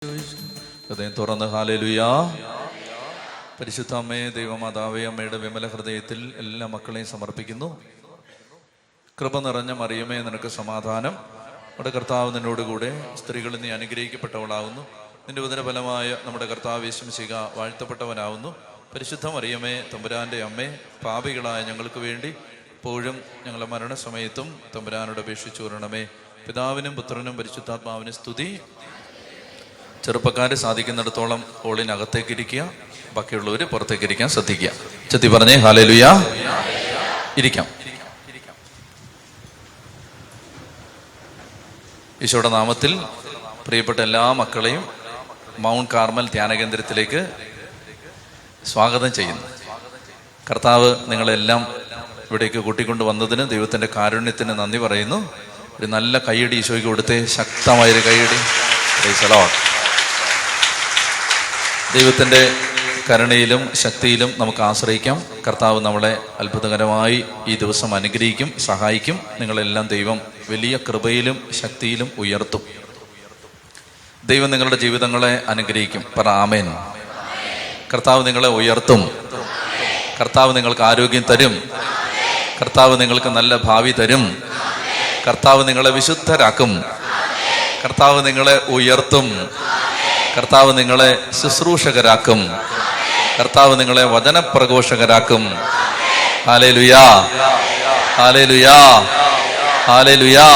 ഹൃദയം തുറന്ന് ഹല്ലേലൂയ. പരിശുദ്ധ അമ്മയെ, ദൈവമാതാവേ, അമ്മയുടെ വിമല ഹൃദയത്തിൽ എല്ലാ മക്കളെയും സമർപ്പിക്കുന്നു. കൃപ നിറഞ്ഞ മറിയമേ, നിനക്ക് സമാധാനം. നമ്മുടെ കർത്താവ് നിന്നോടുകൂടെ സ്ത്രീകളിൽ നീ അനുഗ്രഹിക്കപ്പെട്ടവളാകുന്നു. നിന്റെ ഉദരഫലമായ നമ്മുടെ കർത്താവ് യേശു മിശിഹ വാഴ്ത്തപ്പെട്ടവനാകുന്നു. പരിശുദ്ധ മറിയമേ, തമ്പുരാന്റെ അമ്മേ, പാപികളായ ഞങ്ങൾക്ക് വേണ്ടി ഇപ്പോഴും ഞങ്ങളുടെ മരണസമയത്തും തമ്പുരാനോട് അപേക്ഷിച്ചു വരണമേ. പിതാവിനും പുത്രനും പരിശുദ്ധാത്മാവിനും സ്തുതി. ചെറുപ്പക്കാർ സാധിക്കുന്നിടത്തോളം ഹോളിനകത്തേക്ക് ഇരിക്കുക, ബാക്കിയുള്ളവർ പുറത്തേക്ക് ഇരിക്കാൻ ശ്രദ്ധിക്കുക. ചെത്തി പറഞ്ഞേ ഹല്ലേലൂയ. ഇരിക്കാം. ഈശോയുടെ നാമത്തിൽ പ്രിയപ്പെട്ട എല്ലാ മക്കളെയും മൗണ്ട് കാർമൽ ധ്യാന കേന്ദ്രത്തിലേക്ക് സ്വാഗതം ചെയ്യുന്നു. കർത്താവ് നിങ്ങളെല്ലാം ഇവിടേക്ക് കൂട്ടിക്കൊണ്ട് വന്നതിന് ദൈവത്തിൻ്റെ കാരുണ്യത്തിന് നന്ദി പറയുന്നു. ഒരു നല്ല കൈയടി ഈശോയ്ക്ക് കൊടുത്തേ, ശക്തമായൊരു കൈയടി. Praise the Lord. ദൈവത്തിൻ്റെ കരുണയിലും ശക്തിയിലും നമുക്ക് ആശ്രയിക്കാം. കർത്താവ് നമ്മളെ അത്ഭുതകരമായി ഈ ദിവസം അനുഗ്രഹിക്കും, സഹായിക്കും. നിങ്ങളെല്ലാം ദൈവം വലിയ കൃപയിലും ശക്തിയിലും ഉയർത്തും. ദൈവം നിങ്ങളുടെ ജീവിതങ്ങളെ അനുഗ്രഹിക്കും. പറ ആമേൻ. കർത്താവ് നിങ്ങളെ ഉയർത്തും. കർത്താവ് നിങ്ങൾക്ക് ആരോഗ്യം തരും. കർത്താവ് നിങ്ങൾക്ക് നല്ല ഭാവി തരും. കർത്താവ് നിങ്ങളെ വിശുദ്ധരാക്കും. കർത്താവ് നിങ്ങളെ ഉയർത്തും. കർത്താവ് നിങ്ങളെ ശുശ്രൂഷകരാക്കും. കർത്താവ് നിങ്ങളെ വചനപ്രഘോഷകരാക്കും. ഹല്ലേലൂയാ, ഹല്ലേലൂയാ, ഹല്ലേലൂയാ.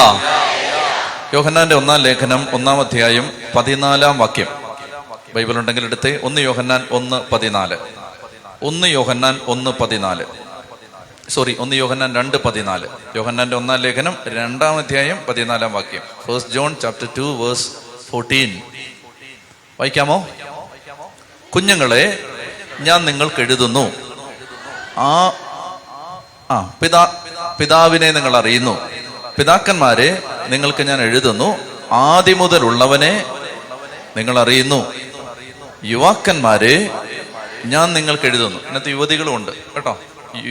യോഹന്നാന്റെ 1-ാം ലേഖനം 1-ാം അധ്യായം 14-ാം വാക്യം. ബൈബിൾ ഉണ്ടെങ്കിൽ എടുത്തേ. 1 യോഹന്നാൻ 1:14. 1 യോഹന്നാൻ 1:14. 1 യോഹന്നാൻ 2:14. യോഹന്നാന്റെ 1-ാം ലേഖനം 2-ാം അധ്യായം 14-ാം വാക്യം. 1 John chapter 2 verse 14. വായിക്കാമോ? കുഞ്ഞുങ്ങളെ, ഞാൻ നിങ്ങൾക്ക് എഴുതുന്നു. പിതാവിനെ നിങ്ങൾ അറിയുന്നു. പിതാക്കന്മാരെ നിങ്ങൾക്ക് ഞാൻ എഴുതുന്നു. ആദ്യം മുതലുള്ളവനെ നിങ്ങൾ അറിയുന്നു. യുവാക്കന്മാരെ ഞാൻ നിങ്ങൾക്ക് എഴുതുന്നു. ഇന്നത്തെ യുവതികളുമുണ്ട് കേട്ടോ.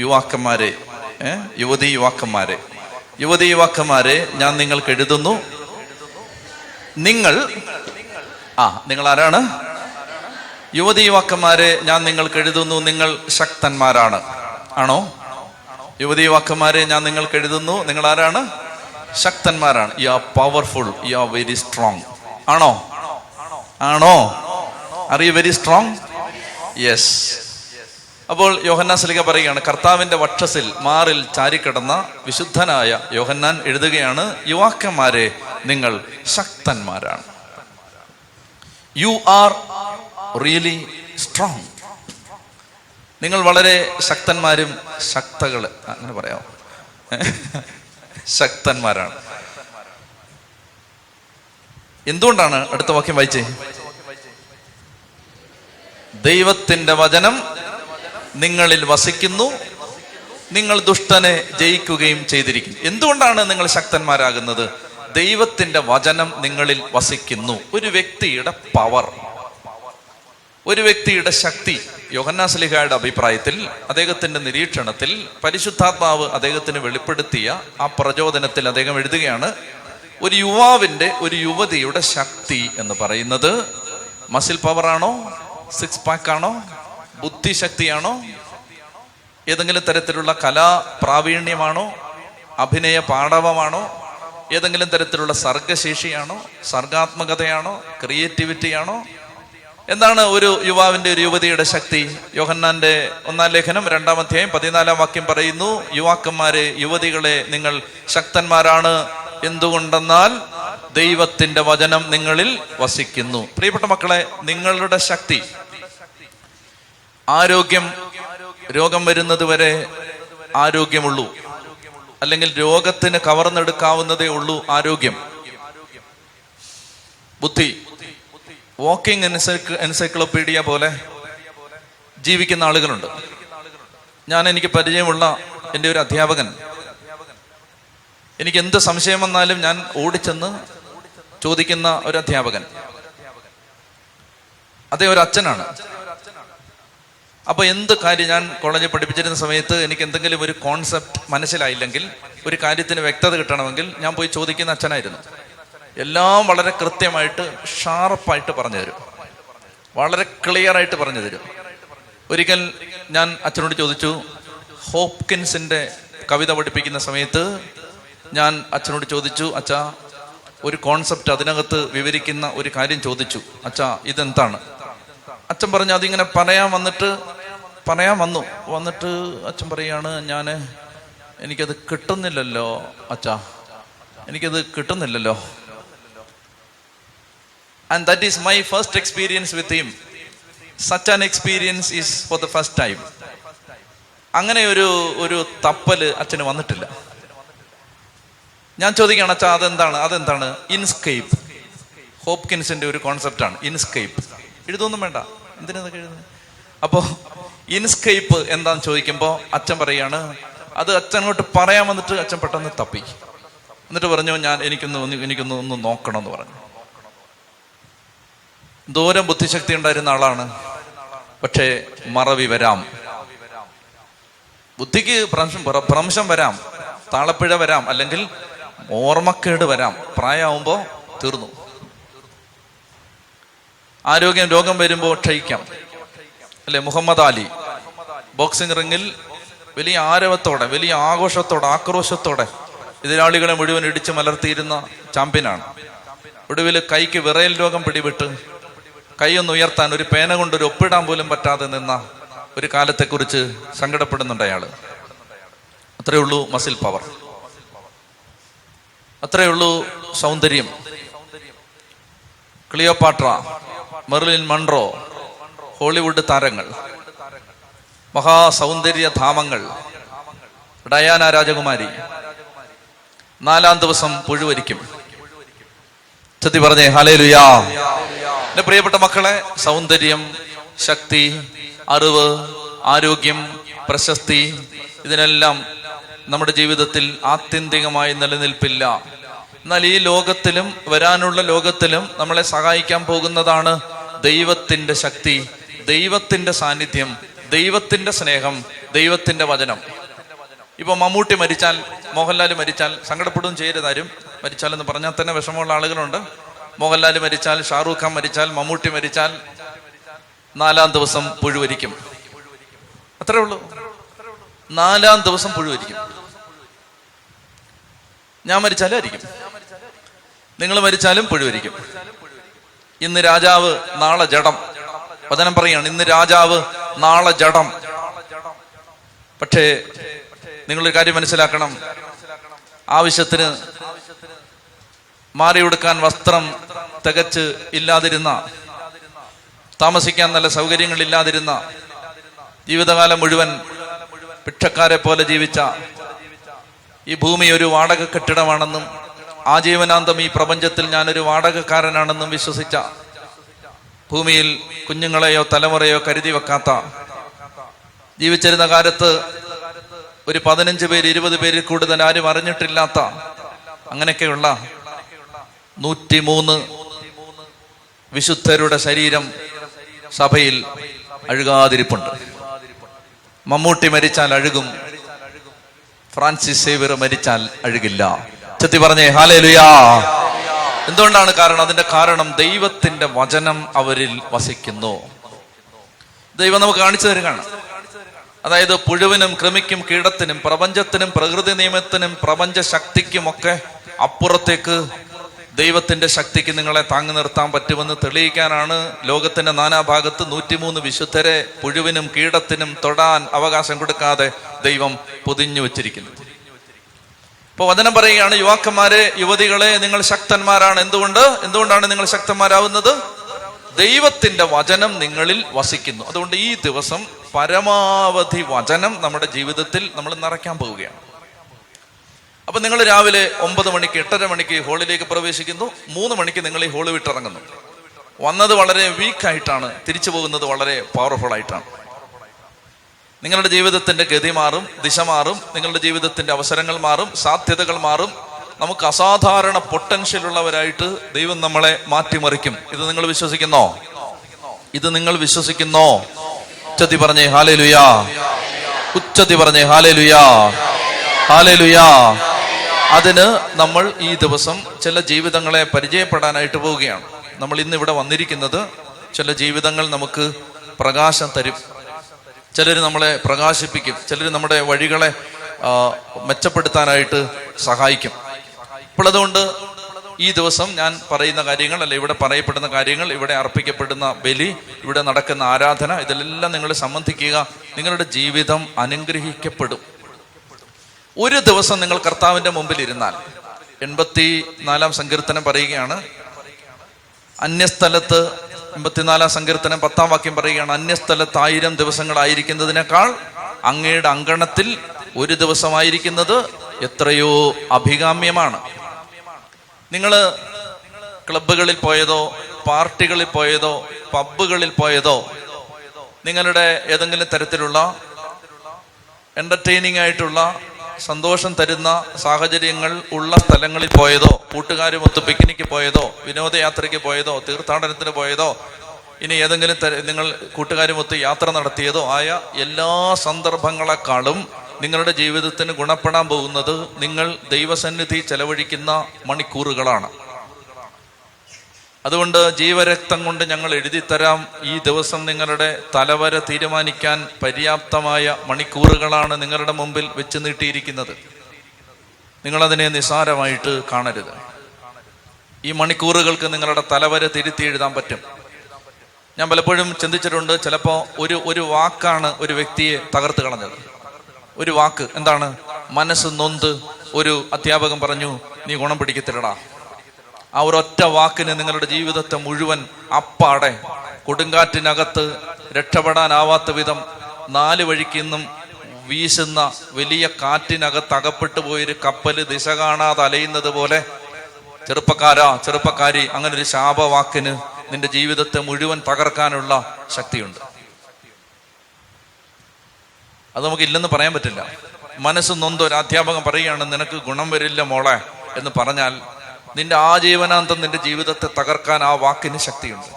യുവാക്കന്മാരെ, യുവാക്കന്മാരെ ഞാൻ നിങ്ങൾക്ക് എഴുതുന്നു. നിങ്ങൾ ആരാണ്? യുവാക്കന്മാരെ ഞാൻ നിങ്ങൾക്ക് എഴുതുന്നു. നിങ്ങൾ ശക്തന്മാരാണ്. ആണോ? യുവാക്കന്മാരെ ഞാൻ നിങ്ങൾക്ക് എഴുതുന്നു. നിങ്ങൾ ആരാണ്? ശക്തന്മാരാണ്. You are powerful. You are very strong. ആണോ? Are you very strong? Yes. അപ്പോൾ യോഹന്നാൻ ശ്ലീഹ പറയുകയാണ്, കർത്താവിന്റെ വക്ഷസിൽ മാറിൽ ചാരിക്കിടന്ന വിശുദ്ധനായ യോഹന്നാൻ എഴുതുകയാണ്, യുവാക്കന്മാരെ നിങ്ങൾ ശക്തന്മാരാണ്. You are really strong. നിങ്ങൾ വളരെ ശക്തന്മാരും ശക്തകള്, അങ്ങനെ പറയാമോ? ശക്തന്മാരാണ്. എന്തുകൊണ്ടാണ്? അടുത്ത വാക്യം വായിച്ചേ. ദൈവത്തിന്റെ വചനം നിങ്ങളിൽ വസിക്കുന്നു, നിങ്ങൾ ദുഷ്ടനെ ജയിക്കുകയും ചെയ്തിരിക്കുന്നു. എന്തുകൊണ്ടാണ് നിങ്ങൾ ശക്തന്മാരാകുന്നത്? ദൈവത്തിന്റെ വചനം നിങ്ങളിൽ വസിക്കുന്നു. ഒരു വ്യക്തിയുടെ പവർ, ഒരു വ്യക്തിയുടെ ശക്തി. യോഹന്നാൻ ശ്ലീഹയുടെ അഭിപ്രായത്തിൽ, അദ്ദേഹത്തിന്റെ നിരീക്ഷണത്തിൽ, പരിശുദ്ധാത്മാവ് അദ്ദേഹത്തിന് വെളിപ്പെടുത്തിയ ആ പ്രചോദനത്തിൽ അദ്ദേഹം എഴുതുകയാണ്, ഒരു യുവാവിന്റെ, ഒരു യുവതിയുടെ ശക്തി എന്ന് പറയുന്നത് മസിൽ പവറാണോ? 6 പാക്ക് ആണോ? ബുദ്ധിശക്തിയാണോ? ഏതെങ്കിലും തരത്തിലുള്ള കലാ പ്രാവീണ്യമാണോ? അഭിനയ പാടവമാണോ? ഏതെങ്കിലും തരത്തിലുള്ള സർഗശേഷിയാണോ? സർഗാത്മകതയാണോ? ക്രിയേറ്റിവിറ്റിയാണോ? എന്താണ് ഒരു യുവാവിന്റെ, ഒരു യുവതിയുടെ ശക്തി? യോഹന്നാന്റെ 1-ാം ലേഖനം 2-ാം അധ്യായം 14-ാം വാക്യം പറയുന്നു, യുവാക്കന്മാരെ, യുവതികളെ, നിങ്ങൾ ശക്തന്മാരാണ്. എന്തുകൊണ്ടെന്നാൽ ദൈവത്തിന്റെ വചനം നിങ്ങളിൽ വസിക്കുന്നു. പ്രിയപ്പെട്ട മക്കളെ, നിങ്ങളുടെ ശക്തി, ആരോഗ്യം, രോഗം വരുന്നത് വരെ ആരോഗ്യമുള്ളൂ, അല്ലെങ്കിൽ രോഗത്തിന് കവർന്നെടുക്കാവുന്നതേ ഉള്ളൂ ആരോഗ്യം. ബുദ്ധി, വാക്കിംഗ് എൻസൈക്ലോപീഡിയ പോലെ ജീവിക്കുന്ന ആളുകളുണ്ട്. എനിക്ക് പരിചയമുള്ള എൻ്റെ ഒരു അധ്യാപകൻ, എനിക്ക് എന്ത് സംശയം വന്നാലും ഞാൻ ഓടിച്ചെന്ന് ചോദിക്കുന്ന ഒരു അധ്യാപകൻ. അതേ ഒരു അച്ഛനാണ്. അപ്പൊ എന്ത് കാര്യം, ഞാൻ കോളേജിൽ പഠിപ്പിച്ചിരുന്ന സമയത്ത് എനിക്ക് എന്തെങ്കിലും ഒരു കോൺസെപ്റ്റ് മനസ്സിലായില്ലെങ്കിൽ, ഒരു കാര്യത്തിന് വ്യക്തത കിട്ടണമെങ്കിൽ ഞാൻ പോയി ചോദിക്കുന്ന അച്ഛനായിരുന്നു. എല്ലാം വളരെ കൃത്യമായിട്ട് ഷാർപ്പായിട്ട് പറഞ്ഞു തരും, വളരെ ക്ലിയർ ആയിട്ട് പറഞ്ഞു തരും. ഒരിക്കൽ ഞാൻ അച്ഛനോട് ചോദിച്ചു, ഹോപ്കിൻസിന്റെ കവിത പഠിപ്പിക്കുന്ന സമയത്ത് ഞാൻ അച്ഛനോട് ചോദിച്ചു, അച്ഛാ ഒരു കോൺസെപ്റ്റ് അതിനകത്ത് വിവരിക്കുന്ന ഒരു കാര്യം ചോദിച്ചു, അച്ഛാ ഇതെന്താണ്? അച്ഛൻ പറഞ്ഞു അതിങ്ങനെ പറയാൻ വന്നിട്ട് അച്ഛൻ പറയാണ്, എനിക്കത് കിട്ടുന്നില്ലല്ലോ അച്ഛാ, എനിക്കത് കിട്ടുന്നില്ലല്ലോ. And that is my first experience with him. Such an experience is for the first time. അങ്ങനെ ഒരു തപ്പല് അച്ഛന് വന്നിട്ടില്ല. ഞാൻ ചോദിക്കുകയാണ്, അച്ഛാ അതെന്താണ്? ഇൻസ്കേപ്പ്, ഹോപ്കിൻസിന്റെ ഒരു കോൺസെപ്റ്റാണ് ഇൻസ്കേപ്പ്. എഴുതൊന്നും വേണ്ട, എന്തിനതൊക്കെ എഴുതുന്നത്? അപ്പോൾ ഇൻസ്കേപ്പ് എന്താന്ന് ചോദിക്കുമ്പോൾ അച്ഛൻ പറയാണ്, അത് അച്ഛനോട്ട് പറയാൻ വന്നിട്ട് അച്ഛൻ പെട്ടെന്ന് തപ്പി, എന്നിട്ട് പറഞ്ഞു, എനിക്കൊന്ന് നോക്കണം എന്ന് പറഞ്ഞു. ദൂരം ബുദ്ധിശക്തി ഉണ്ടായിരുന്ന ആളാണ്, പക്ഷേ മറവി വരാം, ബുദ്ധിക്ക് ഭ്രംശം വരാം, താളപ്പിഴ വരാം, അല്ലെങ്കിൽ ഓർമ്മക്കേട് വരാം. പ്രായമാകുമ്പോൾ തീർന്നു. രോഗം വരുമ്പോൾ ക്ഷയിക്കാം, അല്ലെ? മുഹമ്മദ് അലി ബോക്സിംഗ് റിങ്ങിൽ വലിയ ആരവത്തോടെ, വലിയ ആഘോഷത്തോടെ, ആക്രോശത്തോടെ എതിരാളികളെ മുഴുവൻ ഇടിച്ചു മലർത്തിയിരുന്ന ചാമ്പ്യനാണ്. ഒടുവിൽ കൈക്ക് വിറയൽ രോഗം പിടിപെട്ട് കൈയൊന്ന് ഉയർത്താൻ, ഒരു പേന കൊണ്ട് ഒരു ഒപ്പിടാൻ പോലും പറ്റാതെ നിന്ന ഒരു കാലത്തെക്കുറിച്ച് സങ്കടപ്പെടുന്നുണ്ട് അയാള്. അത്രയേ ഉള്ളൂ മസിൽ പവർ, അത്രയേ ഉള്ളൂ സൗന്ദര്യം. ക്ലിയോപാട്ര, മെർലിൻ മൺറോ, ഹോളിവുഡ് താരങ്ങൾ, മഹാസൗന്ദര്യ ധാമങ്ങൾ, ഡയാന രാജകുമാരി 4-ാം ദിവസം പുഴുവരിക്കും. ചത്തി പറഞ്ഞേ ഹല്ലേലൂയാ. എന്റെ പ്രിയപ്പെട്ട മക്കളെ, സൗന്ദര്യം, ശക്തി, അറിവ്, ആരോഗ്യം, പ്രശസ്തി, ഇതിനെല്ലാം നമ്മുടെ ജീവിതത്തിൽ ആത്യന്തികമായി നിലനിൽപ്പില്ല. എന്നാൽ ഈ ലോകത്തിലും വരാനുള്ള ലോകത്തിലും നമ്മളെ സഹായിക്കാൻ പോകുന്നതാണ് ദൈവത്തിന്റെ ശക്തി, ദൈവത്തിന്റെ സാന്നിധ്യം, ദൈവത്തിന്റെ സ്നേഹം, ദൈവത്തിന്റെ വചനം. ഇപ്പൊ മമ്മൂട്ടി മരിച്ചാൽ, മോഹൻലാൽ മരിച്ചാൽ സങ്കടപ്പെടുകയും ചെയ്യരുതാരും. മരിച്ചാലെന്ന് പറഞ്ഞാൽ തന്നെ വിഷമമുള്ള ആളുകളുണ്ട്. മോഹൻലാൽ മരിച്ചാൽ, ഷാറൂഖ് ഖാൻ മരിച്ചാൽ, മമ്മൂട്ടി മരിച്ചാൽ 4-ാം ദിവസം പുഴുവരിക്കും. അത്രേ ഉള്ളൂ, 4-ാം ദിവസം പുഴുവരിക്കും. ഞാൻ മരിച്ചാലും ആയിരിക്കും, നിങ്ങൾ മരിച്ചാലും പുഴുവരിക്കും. ഇന്ന് രാജാവ് നാളെ ജഡം. വചനം പറയാണ്, ഇന്ന് രാജാവ് നാളെ ജഡം. പക്ഷേ നിങ്ങളൊരു കാര്യം മനസ്സിലാക്കണം, ആവശ്യത്തിന് മാറിയെടുക്കാൻ വസ്ത്രം തികച്ച് ഇല്ലാതിരുന്ന, താമസിക്കാൻ നല്ല സൗകര്യങ്ങളില്ലാതിരുന്ന, ജീവിതകാലം മുഴുവൻ ഭിക്ഷക്കാരെ പോലെ ജീവിച്ച, ഈ ഭൂമി ഒരു വാടക കെട്ടിടമാണെന്നും ആജീവനാന്തം ഈ പ്രപഞ്ചത്തിൽ ഞാനൊരു വാടകക്കാരനാണെന്നും വിശ്വസിച്ച, ഭൂമിയിൽ കുഞ്ഞുങ്ങളെയോ തലമുറയോ കരുതി വെക്കാത്ത, ജീവിച്ചിരുന്ന കാലത്ത് ഒരു 15 പേര് 20 പേരിൽ കൂടുതൽ ആരും അറിഞ്ഞിട്ടില്ലാത്ത, അങ്ങനെയൊക്കെയുള്ള 103 വിശുദ്ധരുടെ ശരീരം സഭയിൽ അഴുകാതിരിപ്പുണ്ട്. മമ്മൂട്ടി മരിച്ചാൽ അഴുകും, ഫ്രാൻസിസ് സേവ്യർ മരിച്ചാൽ അഴുകില്ല. ചെത്തി പറഞ്ഞേ ഹല്ലേലൂയാ. എന്തുകൊണ്ടാണ്? അതിന്റെ കാരണം ദൈവത്തിന്റെ വചനം അവരിൽ വസിക്കുന്നു. ദൈവം നമുക്ക് കാണിച്ചു തരികയാണ്. അതായത് പുഴുവിനും കൃമിക്കും കീടത്തിനും പ്രപഞ്ചത്തിനും പ്രകൃതി നിയമത്തിനും പ്രപഞ്ച ശക്തിക്കുമൊക്കെ അപ്പുറത്തേക്ക് ദൈവത്തിന്റെ ശക്തിക്ക് നിങ്ങളെ താങ്ങി നിർത്താൻ പറ്റുമെന്ന് തെളിയിക്കാനാണ് ലോകത്തിന്റെ നാനാഭാഗത്ത് 103 വിശുദ്ധരെ പുഴുവിനും കീടത്തിനും തൊടാൻ അവകാശം കൊടുക്കാതെ ദൈവം പൊതിഞ്ഞു വെച്ചിരിക്കുന്നത്. ഇപ്പൊ വചനം പറയുകയാണ്, യുവാക്കന്മാരെ, യുവതികളെ, നിങ്ങൾ ശക്തന്മാരാണ്. എന്തുകൊണ്ടാണ് നിങ്ങൾ ശക്തന്മാരാവുന്നത്? ദൈവത്തിന്റെ വചനം നിങ്ങളിൽ വസിക്കുന്നു. അതുകൊണ്ട് ഈ ദിവസം പരമാവധി വചനം നമ്മുടെ ജീവിതത്തിൽ നമ്മൾ നിറയ്ക്കാൻ പോവുകയാണ്. അപ്പൊ നിങ്ങൾ രാവിലെ 9 മണിക്ക് 8:30 മണിക്ക് ഹോളിലേക്ക് പ്രവേശിക്കുന്നു. 3 മണിക്ക് നിങ്ങൾ ഈ ഹോള് വിട്ടിറങ്ങുന്നു. വന്നത് വളരെ വീക്കായിട്ടാണ്, തിരിച്ചു പോകുന്നത് വളരെ പവർഫുൾ ആയിട്ടാണ്. നിങ്ങളുടെ ജീവിതത്തിന്റെ ഗതി മാറും, ദിശ മാറും, നിങ്ങളുടെ ജീവിതത്തിന്റെ അവസരങ്ങൾ മാറും, സാധ്യതകൾ മാറും. നമുക്ക് അസാധാരണ പൊട്ടൻഷ്യൽ ഉള്ളവരായിട്ട് ദൈവം നമ്മളെ മാറ്റിമറിക്കും. ഇത് നിങ്ങൾ വിശ്വസിക്കുന്നോ? ഇത് നിങ്ങൾ വിശ്വസിക്കുന്നോ? ഉച്ചത്തി പറഞ്ഞേ ഹല്ലേലൂയാ. ഉച്ചത്തി പറഞ്ഞേ ഹല്ലേലൂയാ, ഹല്ലേലൂയാ. അതിന് നമ്മൾ ഈ ദിവസം ചില ജീവിതങ്ങളെ പരിചയപ്പെടാനായിട്ട് പോവുകയാണ്. നമ്മൾ ഇന്ന് ഇവിടെ വന്നിരിക്കുന്നത് ചില ജീവിതങ്ങൾ നമുക്ക് പ്രകാശം തരും. ചിലർ നമ്മളെ പ്രകാശിപ്പിക്കും, ചിലർ നമ്മുടെ വഴികളെ മെച്ചപ്പെടുത്താനായിട്ട് സഹായിക്കും. അപ്പോൾ അതുകൊണ്ട് ഈ ദിവസം ഞാൻ പറയുന്ന കാര്യങ്ങൾ, അല്ല ഇവിടെ പറയപ്പെടുന്ന കാര്യങ്ങൾ, ഇവിടെ അർപ്പിക്കപ്പെടുന്ന ബലി, ഇവിടെ നടക്കുന്ന ആരാധന, ഇതിലെല്ലാം നിങ്ങൾ സംബന്ധിക്കുക. നിങ്ങളുടെ ജീവിതം അനുഗ്രഹിക്കപ്പെടും. ഒരു ദിവസം നിങ്ങൾ കർത്താവിന്റെ മുമ്പിൽ ഇരുന്നാൽ, 84-ാം സങ്കീർത്തനം പറയുകയാണ്, അന്യസ്ഥലത്ത് 84-ാം സങ്കീർത്തനം 10-ാം വാക്യം പറയുകയാണ്, അന്യസ്ഥലത്ത് 1000 ദിവസങ്ങളായിരിക്കുന്നതിനേക്കാൾ അങ്ങയുടെ അങ്കണത്തിൽ ഒരു ദിവസമായിരിക്കുന്നത് എത്രയോ അഭികാമ്യമാണ്. നിങ്ങൾ ക്ലബ്ബുകളിൽ പോയതോ, പാർട്ടികളിൽ പോയതോ, പബ്ബുകളിൽ പോയതോ, നിങ്ങളുടെ ഏതെങ്കിലും തരത്തിലുള്ള എന്റർടൈനിങ് ആയിട്ടുള്ള സന്തോഷം തരുന്ന സാഹചര്യങ്ങൾ ഉള്ള സ്ഥലങ്ങളിൽ പോയതോ, കൂട്ടുകാരുമൊത്ത് പിക്നിക്ക് പോയതോ, വിനോദയാത്രയ്ക്ക് പോയതോ, തീർത്ഥാടനത്തിന് പോയതോ, ഇനി ഏതെങ്കിലും നിങ്ങൾ കൂട്ടുകാരുമൊത്ത് യാത്ര നടത്തിയതോ ആയ എല്ലാ സന്ദർഭങ്ങളെക്കാളും നിങ്ങളുടെ ജീവിതത്തിന് ഗുണപ്പെടാൻ പോകുന്നത് നിങ്ങൾ ദൈവസന്നിധി ചെലവഴിക്കുന്ന മണിക്കൂറുകളാണ്. അതുകൊണ്ട് ജീവരക്തം കൊണ്ട് ഞങ്ങൾ എഴുതിത്തരാം, ഈ ദിവസം നിങ്ങളുടെ തലവര തീരുമാനിക്കാൻ പര്യാപ്തമായ മണിക്കൂറുകളാണ് നിങ്ങളുടെ മുമ്പിൽ വെച്ച് നീട്ടിയിരിക്കുന്നത്. നിങ്ങളതിനെ നിസ്സാരമായിട്ട് കാണരുത്. ഈ മണിക്കൂറുകൾക്ക് നിങ്ങളുടെ തലവര തിരുത്തി എഴുതാൻ പറ്റും. ഞാൻ പലപ്പോഴും ചിന്തിച്ചിട്ടുണ്ട്, ചിലപ്പോൾ ഒരു വാക്കാണ് ഒരു വ്യക്തിയെ തകർത്ത് കളഞ്ഞത്. ഒരു വാക്ക്, എന്താണ്? മനസ്സ് നൊന്ത് ഒരു അധ്യാപകൻ പറഞ്ഞു, നീ ഗുണം പിടിക്കത്തില്ലടാ. ആ ഒരൊറ്റ വാക്കിന് നിങ്ങളുടെ ജീവിതത്തെ മുഴുവൻ അപ്പാടെ കൊടുങ്കാറ്റിനകത്ത് രക്ഷപ്പെടാനാവാത്ത വിധം 4 വഴിക്കിന്നും വീശുന്ന വലിയ കാറ്റിനകത്ത് അകപ്പെട്ടു പോയൊരു കപ്പല് ദിശ കാണാതെ അലയുന്നത് പോലെ, ചെറുപ്പക്കാരി, അങ്ങനെ ഒരു ശാപവാക്കിന് നിന്റെ ജീവിതത്തെ മുഴുവൻ തകർക്കാനുള്ള ശക്തിയുണ്ട്. അത് നമുക്ക് ഇല്ലെന്ന് പറയാൻ പറ്റില്ല. മനസ്സ് നൊന്ത് ഒരു അധ്യാപകൻ പറയുകയാണ്, നിനക്ക് ഗുണം വരില്ല മോളെ എന്ന് പറഞ്ഞാൽ, നിന്റെ ആജീവനാന്തം നിന്റെ ജീവിതത്തെ തകർക്കാൻ ആ വാക്കിന് ശക്തിയുണ്ട്.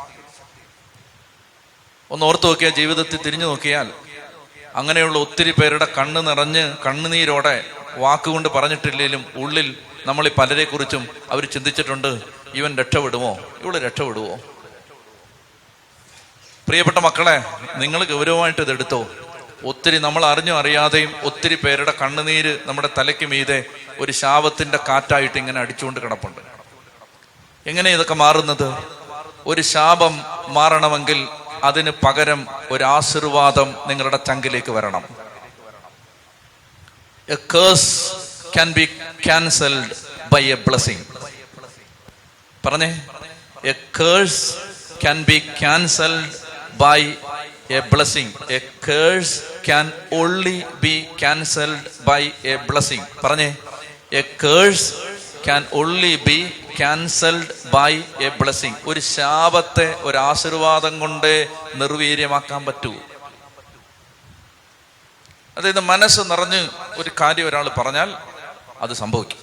ഒന്ന് ഓർത്തു നോക്കിയാൽ, ജീവിതത്തിൽ തിരിഞ്ഞു നോക്കിയാൽ, അങ്ങനെയുള്ള ഒത്തിരി പേരുടെ കണ്ണ് നിറഞ്ഞ് കണ്ണുനീരോടെ വാക്കുകൊണ്ട് പറഞ്ഞിട്ടില്ലെങ്കിലും ഉള്ളിൽ നമ്മൾ പലരെ കുറിച്ചും അവർ ചിന്തിച്ചിട്ടുണ്ട്, ഇവൻ രക്ഷപ്പെടുമോ, ഇവള് രക്ഷപ്പെടുമോ? പ്രിയപ്പെട്ട മക്കളെ, നിങ്ങൾ ഗൗരവമായിട്ട് ഇതെടുത്തോ. ഒത്തിരി നമ്മൾ അറിഞ്ഞോ അറിയാതെയും ഒത്തിരി പേരുടെ കണ്ണുനീര് നമ്മുടെ തലയ്ക്ക് മീതെ ഒരു ശാപത്തിന്റെ കാറ്റായിട്ട് ഇങ്ങനെ അടിച്ചുകൊണ്ട് കിടപ്പുണ്ട്. എങ്ങനെ ഇതൊക്കെ മാറുന്നത്? ഒരു ശാപം മാറണമെങ്കിൽ അതിന് പകരം ഒരു ആശീർവാദം നിങ്ങളുടെ ചങ്കിലേക്ക് വരണം. A curse can be cancelled by a blessing. പറഞ്ഞേ, a curse can be cancelled by a blessing. A curse can only be cancelled by a blessing. പറഞ്ഞേ, a curse can only be cancelled by a blessing. ഒരു ശാപത്തെ ഒരു ആശീർവാദം കൊണ്ട് നിർവീര്യമാക്കാൻ പറ്റൂ. അതായത് മനസ്സ് നിറഞ്ഞ് ഒരു കാര്യം ഒരാൾ പറഞ്ഞാൽ അത് സംഭവിക്കും.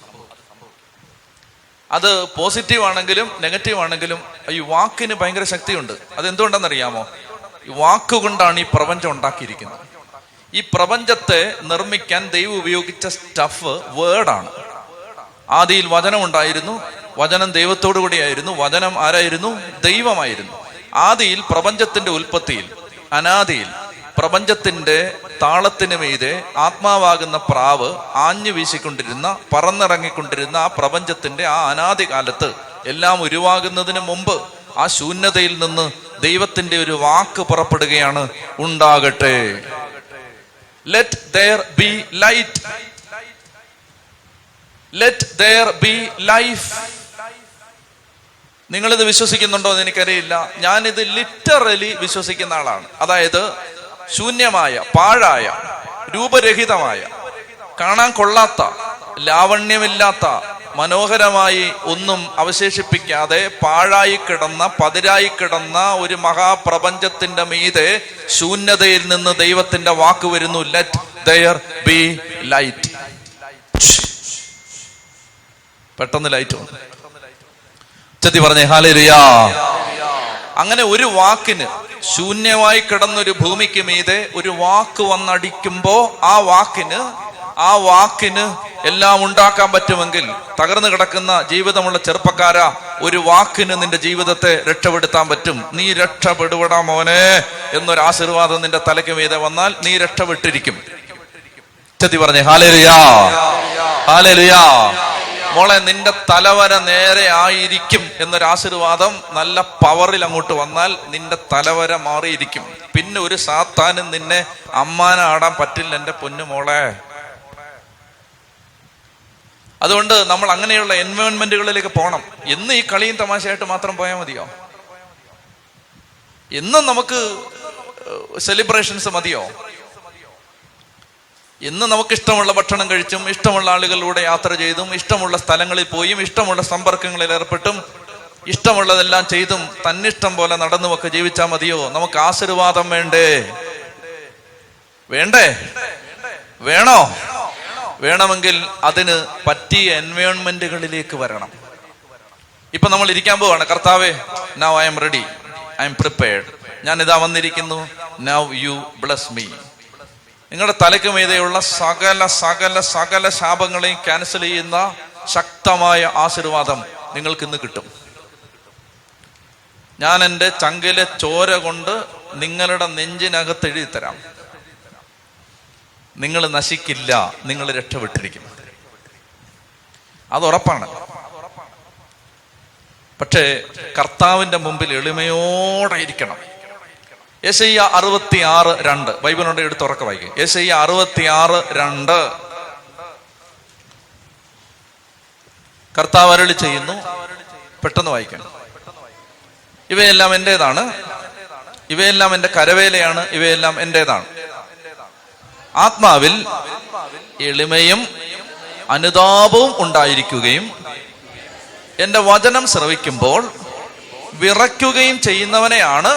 അത് പോസിറ്റീവ് ആണെങ്കിലും നെഗറ്റീവ് ആണെങ്കിലും ഈ വാക്കിന് ഭയങ്കര ശക്തിയുണ്ട്. അതെന്തുകൊണ്ടെന്നറിയാമോ? ഈ വാക്കുകൊണ്ടാണ് ഈ പ്രപഞ്ചം ഉണ്ടാക്കിയിരിക്കുന്നത്. ഈ പ്രപഞ്ചത്തെ നിർമ്മിക്കാൻ ദൈവം ഉപയോഗിച്ച സ്റ്റഫ് വേർഡാണ്. ആദിയിൽ വചനം ഉണ്ടായിരുന്നു, വചനം ദൈവത്തോടു കൂടിയായിരുന്നു, വചനം ആരായിരുന്നു? ദൈവമായിരുന്നു. ആദിയിൽ പ്രപഞ്ചത്തിന്റെ ഉൽപ്പത്തിയിൽ, അനാദിയിൽ പ്രപഞ്ചത്തിന്റെ താളത്തിന് മീതെ ആത്മാവാകുന്ന പ്രാവ് ആഞ്ഞു വീശിക്കൊണ്ടിരുന്ന, പറന്നിറങ്ങിക്കൊണ്ടിരുന്ന ആ പ്രപഞ്ചത്തിന്റെ ആ അനാദി കാലത്ത്, എല്ലാം ഉരുവാകുന്നതിന് മുമ്പ് ആ ശൂന്യതയിൽ നിന്ന് ദൈവത്തിന്റെ ഒരു വാക്ക് പുറപ്പെടുകയാണ്, ഉണ്ടാകട്ടെ. Let there be light. Let there be life. നിങ്ങളിത് വിശ്വസിക്കുന്നുണ്ടോ എന്ന് എനിക്കറിയില്ല. ഞാനിത് ലിറ്ററലി വിശ്വസിക്കുന്ന ആളാണ്. അതായത് ശൂന്യമായ, പാഴായ, രൂപരഹിതമായ, കാണാൻ കൊള്ളാത്ത, ലാവണ്യമില്ലാത്ത, മനോഹരമായി ഒന്നും അവശേഷിപ്പിക്കാതെ പാഴായി കിടന്ന, പതിരായി കിടന്ന ഒരു മഹാപ്രപഞ്ചത്തിന്റെ മീതെ ശൂന്യതയിൽ നിന്ന് ദൈവത്തിന്റെ വാക്ക് വരുന്നു, ലെറ്റ് there be light. പെട്ടെന്ന് ലൈറ്റ് വന്നു. ചെത്തി പറഞ്ഞേ ഹല്ലേലൂയ. അങ്ങനെ ഒരു വാക്കിന്, ശൂന്യമായി കിടന്നൊരു ഭൂമിക്ക് മീതെ ഒരു വാക്ക് വന്നടിക്കുമ്പോ ആ വാക്കിന് എല്ലാം ഉണ്ടാക്കാൻ പറ്റുമെങ്കിൽ തകർന്നു കിടക്കുന്ന ജീവിതമുള്ള ചെറുപ്പക്കാരാ, ഒരു വാക്കിന് നിന്റെ ജീവിതത്തെ രക്ഷപ്പെടുത്താൻ പറ്റും. നീ രക്ഷപ്പെടുവടാ മോനെ എന്നൊരു ആശീർവാദം നിന്റെ തലയ്ക്ക് മീതെ വന്നാൽ നീ രക്ഷപ്പെട്ടിരിക്കും. ചെത്തി പറഞ്ഞേ ഹല്ലേലൂയാ, ഹല്ലേലൂയാ. മോളെ, നിന്റെ തലവര നേരെ ആയിരിക്കും എന്നൊരു ആശീർവാദം നല്ല പവറിൽ അങ്ങോട്ട് വന്നാൽ നിന്റെ തലവര മാറിയിരിക്കും. പിന്നെ ഒരു സാത്താനും നിന്നെ അമ്മാനാടാൻ പറ്റില്ല എൻ്റെ പൊന്നു മോളെ. അതുകൊണ്ട് നമ്മൾ അങ്ങനെയുള്ള എൻവയോൺമെന്റുകളിലേക്ക് പോകണം. എന്ന് ഈ കളിയും തമാശയായിട്ട് മാത്രം പോയാൽ മതിയോ? എന്നും നമുക്ക് സെലിബ്രേഷൻസ് മതിയോ? ഇന്ന് നമുക്ക് ഇഷ്ടമുള്ള ഭക്ഷണം കഴിച്ചും ഇഷ്ടമുള്ള ആളുകളിലൂടെ യാത്ര ചെയ്തും ഇഷ്ടമുള്ള സ്ഥലങ്ങളിൽ പോയും ഇഷ്ടമുള്ള സമ്പർക്കങ്ങളിൽ ഏർപ്പെട്ടും ഇഷ്ടമുള്ളതെല്ലാം ചെയ്തും തന്നിഷ്ടം പോലെ നടന്നുമൊക്കെ ജീവിച്ചാൽ മതിയോ? നമുക്ക് ആശീർവാദം വേണ്ടേ? വേണ്ടേ? വേണോ? വേണമെങ്കിൽ അതിന് പറ്റിയ എൻവയോൺമെന്റുകളിലേക്ക് വരണം. ഇപ്പൊ നമ്മൾ ഇരിക്കാൻ പോവാണ്. കർത്താവേ, now I am ready, I M prepared, ഞാൻ ഇതാ വന്നിരിക്കുന്നു, നൗ യു ബ്ലസ് മീ. നിങ്ങളുടെ തലയ്ക്ക് മീതെയുള്ള സകല സകല സകല ശാപങ്ങളെയും ക്യാൻസൽ ചെയ്യുന്ന ശക്തമായ ആശീർവാദം നിങ്ങൾക്ക് ഇന്ന് കിട്ടും. ഞാൻ എൻ്റെ ചങ്കിലെ ചോര കൊണ്ട് നിങ്ങളുടെ നെഞ്ചിനകത്ത് എഴുതിത്തരാം. നിങ്ങൾ നശിക്കില്ല, നിങ്ങൾ രക്ഷപ്പെട്ടിരിക്കും. അത് ഉറപ്പാണ്. പക്ഷേ കർത്താവിന്റെ മുമ്പിൽ എളിമയോടെ ഇരിക്കണം. യെശയ്യ 66:2 ബൈബിളുണ്ട്, എടുത്ത് ഉറക്കെ വായിക്കും. യെശയ്യ 66:2 കർത്താവ് അരുളി ചെയ്യുന്നു. പെട്ടെന്ന് വായിക്കണം. ഇവയെല്ലാം എന്റേതാണ്, ഇവയെല്ലാം എൻ്റെ കരവേലയാണ്, ഇവയെല്ലാം എന്റേതാണ്. ആത്മാവിൽ എളിമയും അനുതാപവും ഉണ്ടായിരിക്കുകയും എൻ്റെ വചനം ശ്രവിക്കുമ്പോൾ വിറയ്ക്കുകയും ചെയ്യുന്നവനെയാണ്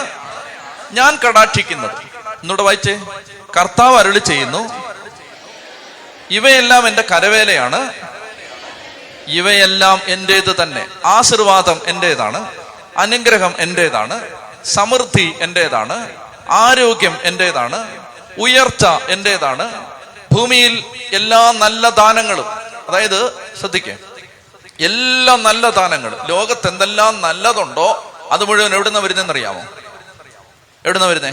ഞാൻ കടാക്ഷിക്കുന്നത്. എന്നോട് വായിച്ചേ. കർത്താവ് അരുളി ചെയ്യുന്നു, ഇവയെല്ലാം എൻ്റെ കരവേലയാണ്, ഇവയെല്ലാം എന്റേത് തന്നെ. ആശീർവാദം എന്റേതാണ്, അനുഗ്രഹം എന്റേതാണ്, സമൃദ്ധി എന്റേതാണ്, ആരോഗ്യം എന്റേതാണ്, ഉയർച്ച എന്റേതാണ്. ഭൂമിയിൽ എല്ലാ നല്ല ദാനങ്ങളും, അതായത് ശ്രദ്ധിക്കേ, എല്ലാ നല്ല ദാനങ്ങളും, ലോകത്ത് എന്തെല്ലാം നല്ലതുണ്ടോ അത് മുഴുവൻ എവിടുന്ന വരുന്നതെന്നറിയാമോ? എവിടുന്ന വരുന്നേ?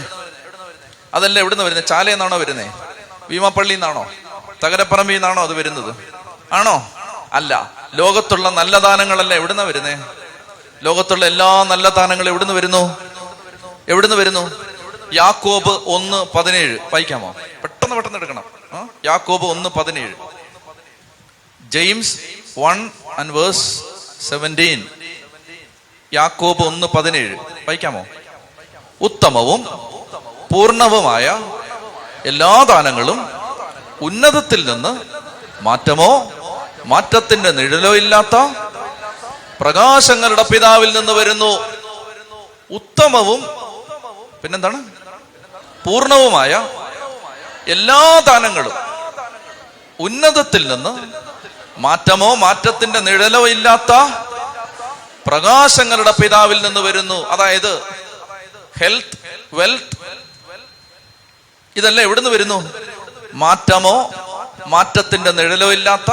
അതല്ല, എവിടുന്ന വരുന്നേ? ചാലയെന്നാണോ വരുന്നേ? ഭീമാപ്പള്ളിയിൽ നിന്നാണോ? തകരപ്പറമ്പിൽ നിന്നാണോ അത് വരുന്നത്? ആണോ? അല്ല. ലോകത്തുള്ള നല്ല ദാനങ്ങളല്ല എവിടുന്ന വരുന്നേ? ലോകത്തുള്ള എല്ലാ നല്ല ദാനങ്ങളും എവിടുന്ന് വരുന്നു? എവിടുന്ന് വരുന്നു? യാക്കോബ് 1:17 വായിക്കാമോ? പെട്ടെന്ന് എടുക്കണം. യാക്കോബ് 1:17, ജെയിംസ് 1:17, യാക്കോബ് 1:17 വായിക്കാമോ? ഉത്തമവും പൂർണ്ണവുമായ എല്ലാ ദാനങ്ങളും ഉന്നതത്തിൽ നിന്ന് മാറ്റമോ മാറ്റത്തിന്റെ നിഴലോ ഇല്ലാത്ത പ്രകാശങ്ങളുടെ പിതാവിൽ നിന്ന് വരുന്നു. ഉത്തമവും പിന്നെന്താണ്? പൂർണ്ണവുമായ എല്ലാ ദാനങ്ങളും ഉന്നതത്തിൽ നിന്ന് മാറ്റമോ മാറ്റത്തിന്റെ നിഴലോ ഇല്ലാത്ത പ്രകാശങ്ങളുടെ പിതാവിൽ നിന്ന് വരുന്നു. അതായത് ഹെൽത്ത്, വെൽത്ത്, ഇതെല്ലാം എവിടുന്ന് വരുന്നു? മാറ്റമോ മാറ്റത്തിന്റെ നിഴലോ ഇല്ലാത്ത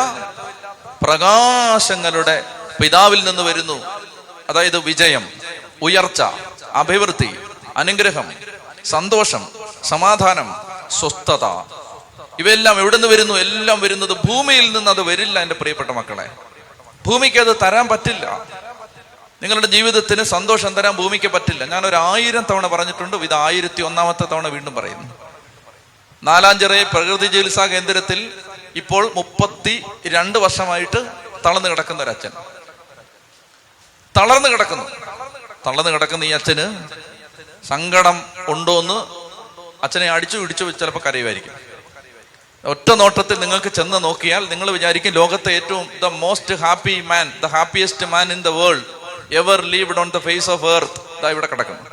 പ്രകാശങ്ങളുടെ പിതാവിൽ നിന്ന് വരുന്നു. അതായത് വിജയം, ഉയർച്ച, അഭിവൃദ്ധി, അനുഗ്രഹം, സന്തോഷം, സമാധാനം, സ്വസ്ഥത, ഇവയെല്ലാം എവിടുന്ന് വരുന്നു? എല്ലാം വരുന്നത് ഭൂമിയിൽ നിന്ന്. അത് വരില്ല എൻ്റെ പ്രിയപ്പെട്ട മക്കളെ. ഭൂമിക്ക് അത് തരാൻ പറ്റില്ല. നിങ്ങളുടെ ജീവിതത്തിന് സന്തോഷം തരാൻ ഭൂമിക്ക് പറ്റില്ല. ഞാനൊരു 1000 തവണ പറഞ്ഞിട്ടുണ്ട്. ഇത് 1001ാമത്തെ തവണ വീണ്ടും പറയുന്നു. നാലാഞ്ചിറ പ്രകൃതി ചികിത്സാ കേന്ദ്രത്തിൽ ഇപ്പോൾ 32 വർഷമായിട്ട് തളർന്നു കിടക്കുന്ന ഒരച്ഛൻ, തളർന്നു കിടക്കുന്ന ഈ അച്ഛന് സങ്കടം ഉണ്ടോന്ന് അച്ഛനെ അടിച്ചു പിടിച്ചു ചിലപ്പോൾ കരയുമായിരിക്കും. ഒറ്റ നോട്ടത്തിൽ നിങ്ങൾക്ക് ചെന്ന് നോക്കിയാൽ നിങ്ങൾ വിചാരിക്കും ലോകത്തെ ഏറ്റവും the most happy man, the happiest man in the world ever lived on the face of earth ദാ ഇവിടെ കിടക്കുന്നു.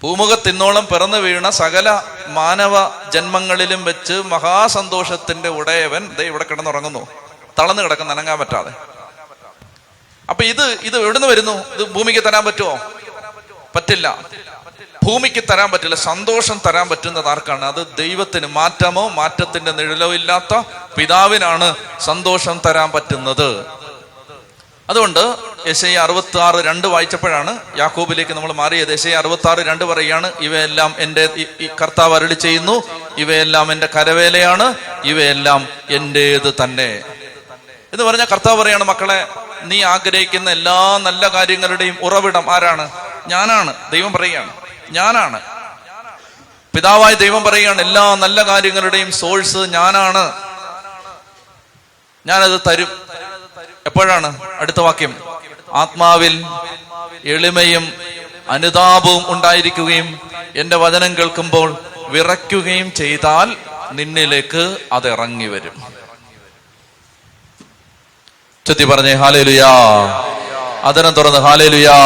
ഭൂമുഖത്തിന്നോളം പിറന്നു വീണ സകല മാനവ ജന്മങ്ങളിലും വെച്ച് മഹാസന്തോഷത്തിന്റെ ഉടയവൻ ദേ ഇവിടെ കിടന്നുറങ്ങുന്നു, തളർന്നു കിടക്കുന്നു, അനങ്ങാൻ പറ്റാതെ. അപ്പൊ ഇത് എവിടുന്ന് വരുന്നു? ഇത് ഭൂമിക്ക് തരാൻ പറ്റുമോ? പറ്റില്ല. ഭൂമിക്ക് തരാൻ പറ്റില്ല. സന്തോഷം തരാൻ പറ്റുന്നത് ആർക്കാണ്? അത് ദൈവത്തിന്. മാറ്റമോ മാറ്റത്തിന്റെ നിഴലോ ഇല്ലാത്ത പിതാവിനാണ് സന്തോഷം തരാൻ പറ്റുന്നത്. അതുകൊണ്ട് യെശയ്യാ 66:2 വായിച്ചപ്പോഴാണ് യാക്കോബിലേക്ക് നമ്മൾ മാറിയത്. യെശയ്യാ 66:2 പറയുകയാണ്, ഇവയെല്ലാം എൻ്റെ കർത്താവ് അരുളി ചെയ്യുന്നു, ഇവയെല്ലാം എൻ്റെ കരവേലയാണ്, ഇവയെല്ലാം എൻ്റേത് തന്നെ എന്ന് പറഞ്ഞ കർത്താവ് പറയാണ്, മക്കളെ, നീ ആഗ്രഹിക്കുന്ന എല്ലാ നല്ല കാര്യങ്ങളുടെയും ഉറവിടം ആരാണ്? ഞാനാണ്. ദൈവം പറയുകയാണ്, ഞാനാണ്. പിതാവായ ദൈവം പറയുകയാണ്, എല്ലാ നല്ല കാര്യങ്ങളുടെയും സോഴ്സ് ഞാനാണ്. ഞാനത് തരും. എപ്പോഴാണ്? അടുത്ത വാക്യം, ആത്മാവിൽ എളിമയും അനുതാപവും ഉണ്ടായിരിക്കുകയും എൻ്റെ വചനം കേൾക്കുമ്പോൾ വിറയ്ക്കുകയും ചെയ്താൽ നിന്നിലേക്ക് അത് ഇറങ്ങി വരും. ചൊല്ലി പറഞ്ഞേ ഹല്ലേലൂയാ. അതിനം തുറന്ന് ഹല്ലേലൂയാ,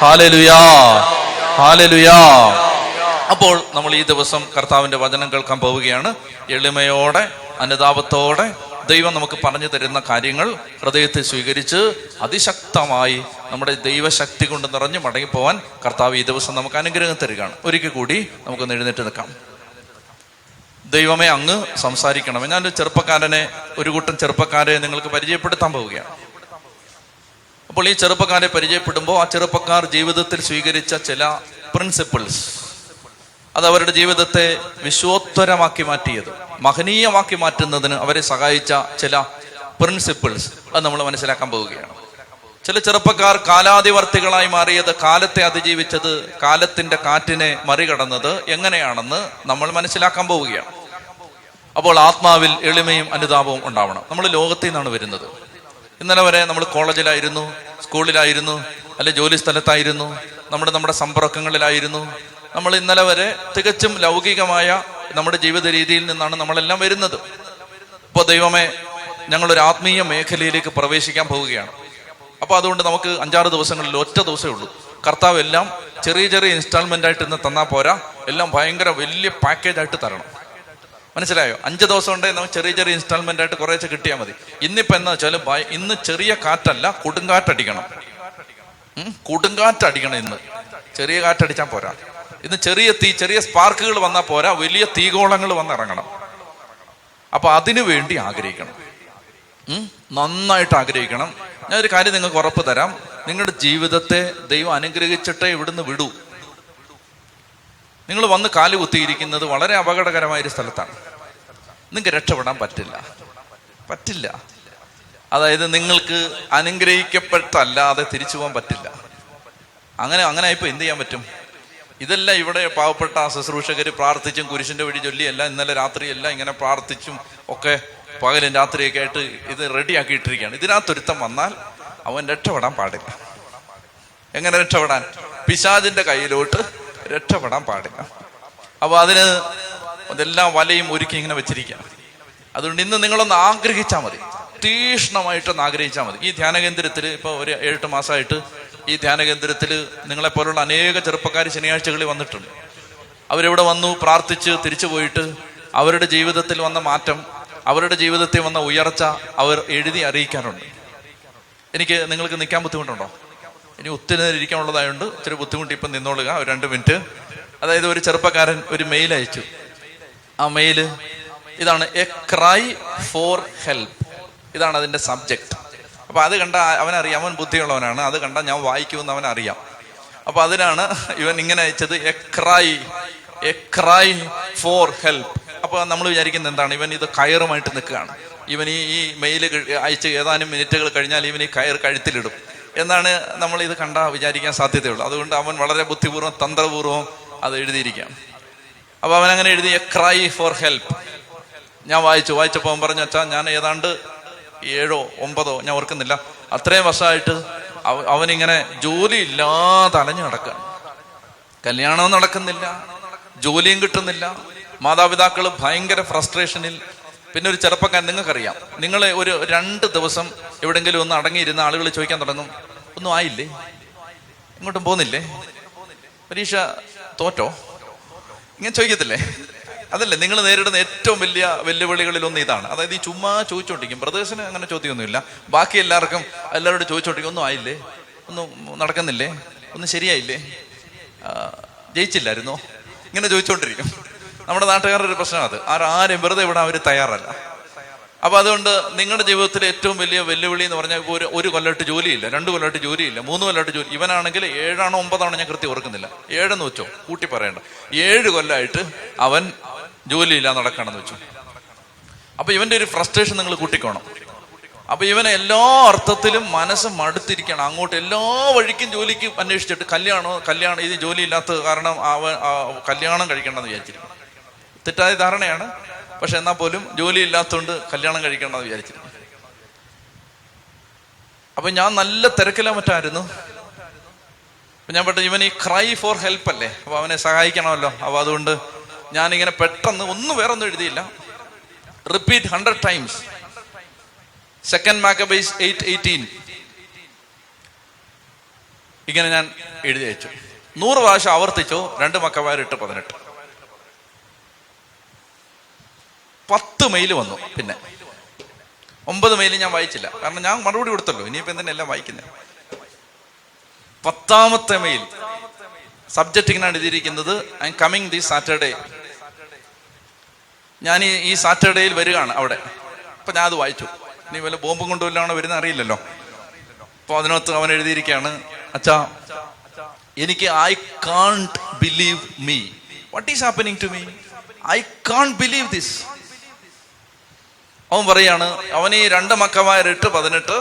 ഹല്ലേലൂയാ, ഹല്ലേലൂയാ. അപ്പോൾ നമ്മൾ ഈ ദിവസം കർത്താവിന്റെ വചനം കേൾക്കാൻ പോവുകയാണ്. എളിമയോടെ അനുതാപത്തോടെ ദൈവം നമുക്ക് പറഞ്ഞു തരുന്ന കാര്യങ്ങൾ ഹൃദയത്തിൽ സ്വീകരിച്ച് അതിശക്തമായി നമ്മുടെ ദൈവശക്തി കൊണ്ട് നിറഞ്ഞു മടങ്ങിപ്പോവാൻ കർത്താവ് ഈ ദിവസം നമുക്ക് അനുഗ്രഹം തരികയാണ്. ഒരിക്കൽ കൂടി നമുക്കൊന്ന് എഴുന്നേറ്റ് നിൽക്കാം. ദൈവമേ, അങ്ങ് സംസാരിക്കണമേ. ഞാനൊരു ചെറുപ്പക്കാരനെ, ഒരു കൂട്ടം ചെറുപ്പക്കാരെ നിങ്ങൾക്ക് പരിചയപ്പെടുത്താൻ പോവുകയാണ്. അപ്പോൾ ഈ ചെറുപ്പക്കാരെ പരിചയപ്പെടുമ്പോൾ ആ ചെറുപ്പക്കാർ ജീവിതത്തിൽ സ്വീകരിച്ച ചില പ്രിൻസിപ്പിൾസ്, അത് അവരുടെ ജീവിതത്തെ വിശ്വോത്തരമാക്കി മാറ്റിയത്, മഹനീയമാക്കി മാറ്റുന്നതിന് അവരെ സഹായിച്ച ചില പ്രിൻസിപ്പിൾസ്, അത് നമ്മൾ മനസ്സിലാക്കാൻ പോവുകയാണ്. ചില ചെറുപ്പക്കാർ കാലാതിവർത്തികളായി മാറിയത്, കാലത്തെ അതിജീവിച്ചത്, കാലത്തിന്റെ കാറ്റിനെ മറികടന്നത് എങ്ങനെയാണെന്ന് നമ്മൾ മനസ്സിലാക്കാൻ പോവുകയാണ്. അപ്പോൾ ആത്മാവിൽ എളിമയും അനുതാപവും ഉണ്ടാവണം. നമ്മൾ ലോകത്തിൽ നിന്നാണ് വരുന്നത്. ഇന്നലെ വരെ നമ്മൾ കോളേജിലായിരുന്നു, സ്കൂളിലായിരുന്നു, അല്ലെ ജോലി സ്ഥലത്തായിരുന്നു, നമ്മുടെ സമ്പർക്കങ്ങളിലായിരുന്നു. നമ്മൾ ഇന്നലെ വരെ തികച്ചും ലൗകികമായ നമ്മുടെ ജീവിത രീതിയിൽ നിന്നാണ് നമ്മളെല്ലാം വരുന്നത്. ഇപ്പോൾ ദൈവമേ, ഞങ്ങളൊരു ആത്മീയ മേഖലയിലേക്ക് പ്രവേശിക്കാൻ പോവുകയാണ്. അപ്പോൾ അതുകൊണ്ട് നമുക്ക് 5-6 ദിവസങ്ങളിൽ ഒറ്റ ദിവസമേ ഉള്ളൂ. കർത്താവ് എല്ലാം ചെറിയ ചെറിയ ഇൻസ്റ്റാൾമെന്റ് ആയിട്ട് ഇന്ന് തന്നാൽ പോരാ, എല്ലാം ഭയങ്കര വലിയ പാക്കേജ് ആയിട്ട് തരണം. മനസ്സിലായോ? 5 ദിവസം ഉണ്ടെങ്കിൽ നമുക്ക് ചെറിയ ചെറിയ ഇൻസ്റ്റാൾമെന്റ് ആയിട്ട് കുറേശ്ശെ കിട്ടിയാൽ മതി. ഇന്നിപ്പോ എന്താ വെച്ചാൽ, ഇന്ന് ചെറിയ കാറ്റല്ല, കൊടുങ്കാറ്റടിക്കണം. കൊടുങ്കാറ്റടിക്കണം. ഇന്ന് ചെറിയ കാറ്റടിച്ചാൽ പോരാ. ഇന്ന് ചെറിയ സ്പാർക്കുകൾ വന്നാൽ പോരാ, വലിയ തീഗോളങ്ങൾ വന്നിറങ്ങണം. അപ്പൊ അതിനു വേണ്ടി ആഗ്രഹിക്കണം, നന്നായിട്ട് ആഗ്രഹിക്കണം. ഞാനൊരു കാര്യം നിങ്ങൾക്ക് ഉറപ്പ് തരാം, നിങ്ങളുടെ ജീവിതത്തെ ദൈവം അനുഗ്രഹിച്ചിട്ടേ ഇവിടുന്ന് വിടൂ. നിങ്ങൾ വന്ന് കാല് കുത്തിയിരിക്കുന്നത് വളരെ അപകടകരമായൊരു സ്ഥലത്താണ്. നിങ്ങൾക്ക് രക്ഷപ്പെടാൻ പറ്റില്ല. അതായത് നിങ്ങൾക്ക് അനുഗ്രഹിക്കപ്പെട്ടല്ലാതെ തിരിച്ചു പോകാൻ പറ്റില്ല. അങ്ങനെ ആയിപ്പോ എന്ത് ചെയ്യാൻ പറ്റും? ഇതെല്ലാം ഇവിടെ പാവപ്പെട്ട ശുശ്രൂഷകർ പ്രാർത്ഥിച്ചും കുരിശിന്റെ വഴി ചൊല്ലിയല്ല, ഇന്നലെ രാത്രിയല്ല ഇങ്ങനെ പ്രാർത്ഥിച്ചും ഒക്കെ പകലും രാത്രിയൊക്കെ ആയിട്ട് ഇത് റെഡിയാക്കിയിട്ടിരിക്കുകയാണ്. ഇതിനകത്തൊരുത്തം വന്നാൽ അവൻ രക്ഷപ്പെടാൻ പാടില്ല. എങ്ങനെ രക്ഷപ്പെടാൻ? പിശാചിന്റെ കയ്യിലോട്ട് രക്ഷപ്പെടാൻ പാടില്ല. അപ്പൊ അതെല്ലാം വലയും ഒരുക്കി ഇങ്ങനെ വെച്ചിരിക്കുക. അതുകൊണ്ട് ഇന്ന് നിങ്ങളൊന്ന് ആഗ്രഹിച്ചാൽ മതി, തീഷ്ണമായിട്ടൊന്ന് ആഗ്രഹിച്ചാൽ മതി. ഈ ധ്യാന കേന്ദ്രത്തിൽ ഇപ്പോൾ ഒരു 7-8 മാസമായിട്ട് ഈ ധ്യാന കേന്ദ്രത്തിൽ നിങ്ങളെപ്പോലുള്ള അനേക ചെറുപ്പക്കാർ ശനിയാഴ്ചകളിൽ വന്നിട്ടുണ്ട്. അവരിവിടെ വന്നു പ്രാർത്ഥിച്ച് തിരിച്ചു പോയിട്ട് അവരുടെ ജീവിതത്തിൽ വന്ന മാറ്റം, അവരുടെ ജീവിതത്തിൽ വന്ന ഉയർച്ച അവർ എഴുതി അറിയിക്കാറുണ്ട്. നിങ്ങൾക്ക് നിൽക്കാൻ ബുദ്ധിമുട്ടുണ്ടോ? ഇനി ഒത്തിരി നേരം ഇരിക്കാനുള്ളതായതുകൊണ്ട് ഇച്ചിരി ബുദ്ധിമുട്ട്. ഇപ്പം നിന്നോളുക, ഒരു 2 മിനിറ്റ്. അതായത് ഒരു ചെറുപ്പക്കാരൻ ഒരു മെയിൽ അയച്ചു. ആ മെയില് ഇതാണ്, എ ക്രൈ ഫോർ ഹെൽപ്പ്. ഇതാണ് അതിന്റെ സബ്ജക്റ്റ്. അപ്പൊ അത് കണ്ട അവനറിയാം, അവൻ ബുദ്ധിയുള്ളവനാണ്. അത് കണ്ട ഞാൻ വായിക്കുമെന്ന് അവനറിയാം. അപ്പൊ അതിനാണ് ഇവൻ ഇങ്ങനെ അയച്ചത്, എ ക്രൈ ഫോർ ഹെൽപ്പ്. അപ്പൊ നമ്മൾ വിചാരിക്കുന്നത് എന്താണ്? ഇവൻ ഇത് കയറുമായിട്ട് നിൽക്കുകയാണ്. ഇവൻ ഈ മെയിൽ അയച്ച് ഏതാനും മിനിറ്റുകൾ കഴിഞ്ഞാൽ ഇവൻ ഈ കയർ കഴുത്തിലിടും എന്നാണ് നമ്മൾ ഇത് വിചാരിക്കാൻ സാധ്യതയുള്ളൂ. അതുകൊണ്ട് അവൻ വളരെ ബുദ്ധിപൂർവ്വം തന്ത്രപൂർവ്വം അത് എഴുതിയിരിക്കുകയാണ്. അപ്പൊ അവൻ അങ്ങനെ എഴുതി, എ ക്രൈ ഫോർ ഹെൽപ്പ്. ഞാൻ വായിച്ചപ്പോൾ അവൻ പറഞ്ഞു, വെച്ചാൽ ഞാൻ ഏതാണ്ട് 7-9 ഞാൻ ഓർക്കുന്നില്ല, അത്രയും വർഷമായിട്ട് അവനിങ്ങനെ ജോലി ഇല്ലാതെ അലഞ്ഞു നടക്കുക. കല്യാണവും നടക്കുന്നില്ല, ജോലിയും കിട്ടുന്നില്ല, മാതാപിതാക്കൾ ഭയങ്കര ഫ്രസ്ട്രേഷനിൽ. പിന്നെ ഒരു ചെറുപ്പക്കാരൻ, നിങ്ങൾക്കറിയാം, നിങ്ങളെ ഒരു 2 ദിവസം എവിടെയെങ്കിലും ഒന്ന് അടങ്ങിയിരുന്ന ആളുകൾ ചോദിക്കാൻ തുടങ്ങും, ഒന്നും ആയില്ലേ, ഇങ്ങോട്ടും പോകുന്നില്ലേ, പരീക്ഷ തോറ്റോ, ഇങ്ങനെ ചോദിക്കത്തില്ലേ? അതല്ലേ നിങ്ങൾ നേരിടുന്ന ഏറ്റവും വലിയ വെല്ലുവിളികളിലൊന്ന് ഇതാണ്. അതായത് ഈ ചുമ്മാ ചോദിച്ചോണ്ടിരിക്കും. ബ്രദേഴ്സിന് അങ്ങനെ ചോദ്യമൊന്നുമില്ല, ബാക്കി എല്ലാവരോടും ചോദിച്ചോണ്ടിരിക്കും, ഒന്നും ആയില്ലേ, ഒന്നും നടക്കുന്നില്ലേ, ഒന്നും ശരിയായില്ലേ, ജയിച്ചില്ലായിരുന്നോ? ഇങ്ങനെ ചോദിച്ചുകൊണ്ടിരിക്കും. നമ്മുടെ നാട്ടുകാരുടെ ഒരു പ്രശ്നം അത്. ആരും വെറുതെ വിടാൻ അവർ തയ്യാറല്ല. അപ്പൊ അതുകൊണ്ട് നിങ്ങളുടെ ജീവിതത്തിലെ ഏറ്റവും വലിയ വെല്ലുവിളി എന്ന് പറഞ്ഞാൽ ഇപ്പോൾ ഒരു കൊല്ലമായിട്ട് ജോലിയില്ല, 2 കൊല്ലമായിട്ട് ജോലിയില്ല, 3 കൊല്ലമായിട്ട് ജോലി. ഇവനാണെങ്കിൽ 7 ആണോ 9 ആണോ ഞാൻ കൃത്യം ഓർക്കുന്നില്ല, 7 വെച്ചോ, കൂട്ടി പറയണ്ട, 7 കൊല്ലമായിട്ട് അവൻ ജോലിയില്ല നടക്കണമെന്ന് വെച്ചു. അപ്പൊ ഇവന്റെ ഒരു ഫ്രസ്ട്രേഷൻ നിങ്ങൾ കൂട്ടിക്കോണം. അപ്പൊ ഇവനെ എല്ലാ അർത്ഥത്തിലും മനസ്സ് മടുത്തിരിക്കണം. അങ്ങോട്ട് എല്ലാ വഴിക്കും ജോലിക്ക് അന്വേഷിച്ചിട്ട് കല്യാണം ഇത് ജോലി ഇല്ലാത്ത കാരണം അവൻ കല്യാണം കഴിക്കണമെന്ന് വിചാരിച്ചിരിക്കും. തെറ്റായ ധാരണയാണ്. പക്ഷെ എന്നാൽ പോലും ജോലി ഇല്ലാത്തതുകൊണ്ട് കല്യാണം കഴിക്കണമെന്ന് വിചാരിച്ചിരിക്കും. അപ്പൊ ഞാൻ നല്ല തിരക്കിലാൻ പറ്റായിരുന്നു. അപ്പൊ ഞാൻ പെട്ടെന്ന് ഇവൻ ഈ ക്രൈ ഫോർ ഹെൽപ്പ് അല്ലേ, അപ്പൊ അവനെ സഹായിക്കണമല്ലോ. അപ്പൊ അതുകൊണ്ട് ഞാനിങ്ങനെ പെട്ടെന്ന് വേറെ ഒന്നും എഴുതിയില്ല, റിപ്പീറ്റ് 100 times 2 Maccabees 8:18 ഇങ്ങനെ ഞാൻ എഴുതി അയച്ചു. 100 പ്രാവശ്യം ആവർത്തിച്ചു. 2 മക്കബായർ 8:18. 10 മെയിൽ വന്നു. പിന്നെ 9 മെയിൽ ഞാൻ വായിച്ചില്ല, കാരണം ഞാൻ മറുപടി കൊടുത്തല്ലോ. ഇനിയിപ്പോ എന്തിനാ എല്ലാം വായിക്കുന്നത്. 10ാമത്തെ മെയിൽ സബ്ജക്റ്റ് ഇങ്ങനെയാണ് എഴുതിയിരിക്കുന്നത്, I am coming this Saturday. ഞാൻ ഈ സാറ്റർഡേയിൽ വരികയാണ് അവിടെ. അപ്പൊ ഞാൻ അത് വായിച്ചു. നീ വല്ല ബോംബും കൊണ്ടുവല്ലാണോ വരുന്ന അറിയില്ലല്ലോ. അപ്പൊ അതിനകത്ത് അവൻ എഴുതിയിരിക്കുകയാണ്, അച്ഛാ എനിക്ക് I can't believe me, what is happening to me, I can't believe this. അവൻ പറയാണ്, അവൻ ഈ 2 മക്കബായർ 8:18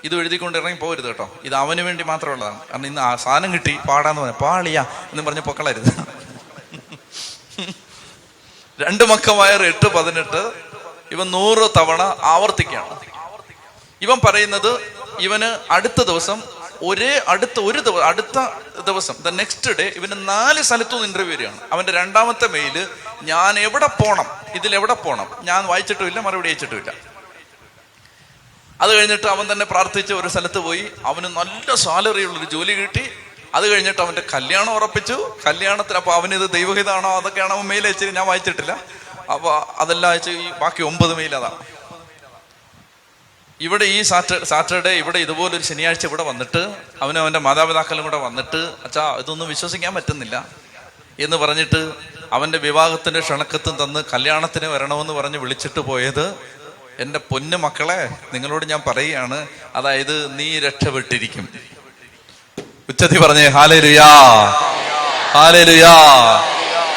ഇത് എഴുതിക്കൊണ്ട് ഇറങ്ങി പോകരുത് കേട്ടോ, ഇത് അവന് വേണ്ടി മാത്രമുള്ളതാണ്. കാരണം ഇന്ന് ആ സാധനം കിട്ടി പാടാന്ന് പറഞ്ഞ പാളിയാ എന്ന് പറഞ്ഞ് പൊക്കളരുത്. 2 മക്കബായർ 8:18 ഇവൻ 100 തവണ ആവർത്തിക്കുകയാണ്. ഇവൻ പറയുന്നത് ഇവന് അടുത്ത ദിവസം അടുത്ത ദിവസം ദ നെക്സ്റ്റ് ഡേ ഇവന് 4 സ്ഥലത്തുനിന്ന് ഇന്റർവ്യൂ വരികയാണ്. അവന്റെ 2ാമത്തെ മെയില്, ഞാൻ എവിടെ പോണം, ഇതിലെവിടെ പോണം, ഞാൻ വായിച്ചിട്ടുമില്ല, മറുപടി അയച്ചിട്ടുമില്ല. അത് കഴിഞ്ഞിട്ട് അവൻ തന്നെ പ്രാർത്ഥിച്ച് ഒരു സ്ഥലത്ത് പോയി. അവന് നല്ല സാലറി ഉള്ളൊരു ജോലി കിട്ടി. അത് കഴിഞ്ഞിട്ട് അവന്റെ കല്യാണം ഉറപ്പിച്ചു. കല്യാണത്തിന് അപ്പൊ അവനിത് ദൈവഹിതാണോ അതൊക്കെയാണ് അവൻ മെയിൽ അയച്ചത്, ഞാൻ വായിച്ചിട്ടില്ല. അപ്പൊ അതെല്ലാം അയച്ച് ഈ ബാക്കി 9 മെയിൽ അതാണ്. ഇവിടെ ഈ സാറ്റർഡേ ഇവിടെ ഇതുപോലൊരു ശനിയാഴ്ച ഇവിടെ വന്നിട്ട് അവന്റെ മാതാപിതാക്കളും കൂടെ വന്നിട്ട്, അച്ഛാ ഇതൊന്നും വിശ്വസിക്കാൻ പറ്റുന്നില്ല എന്ന് പറഞ്ഞിട്ട് അവന്റെ വിവാഹത്തിന്റെ ക്ഷണക്കത്തും തന്ന് കല്യാണത്തിന് വരണമെന്ന് പറഞ്ഞ് വിളിച്ചിട്ട് പോയത്, എൻ്റെ പൊന്നു മക്കളെ നിങ്ങളോട് ഞാൻ പറയുകയാണ്, അതായത് നീ രക്ഷപ്പെട്ടിരിക്കും. ഉച്ചത്തി പറഞ്ഞേ ഹല്ലേലൂയാ, ഹല്ലേലൂയാ.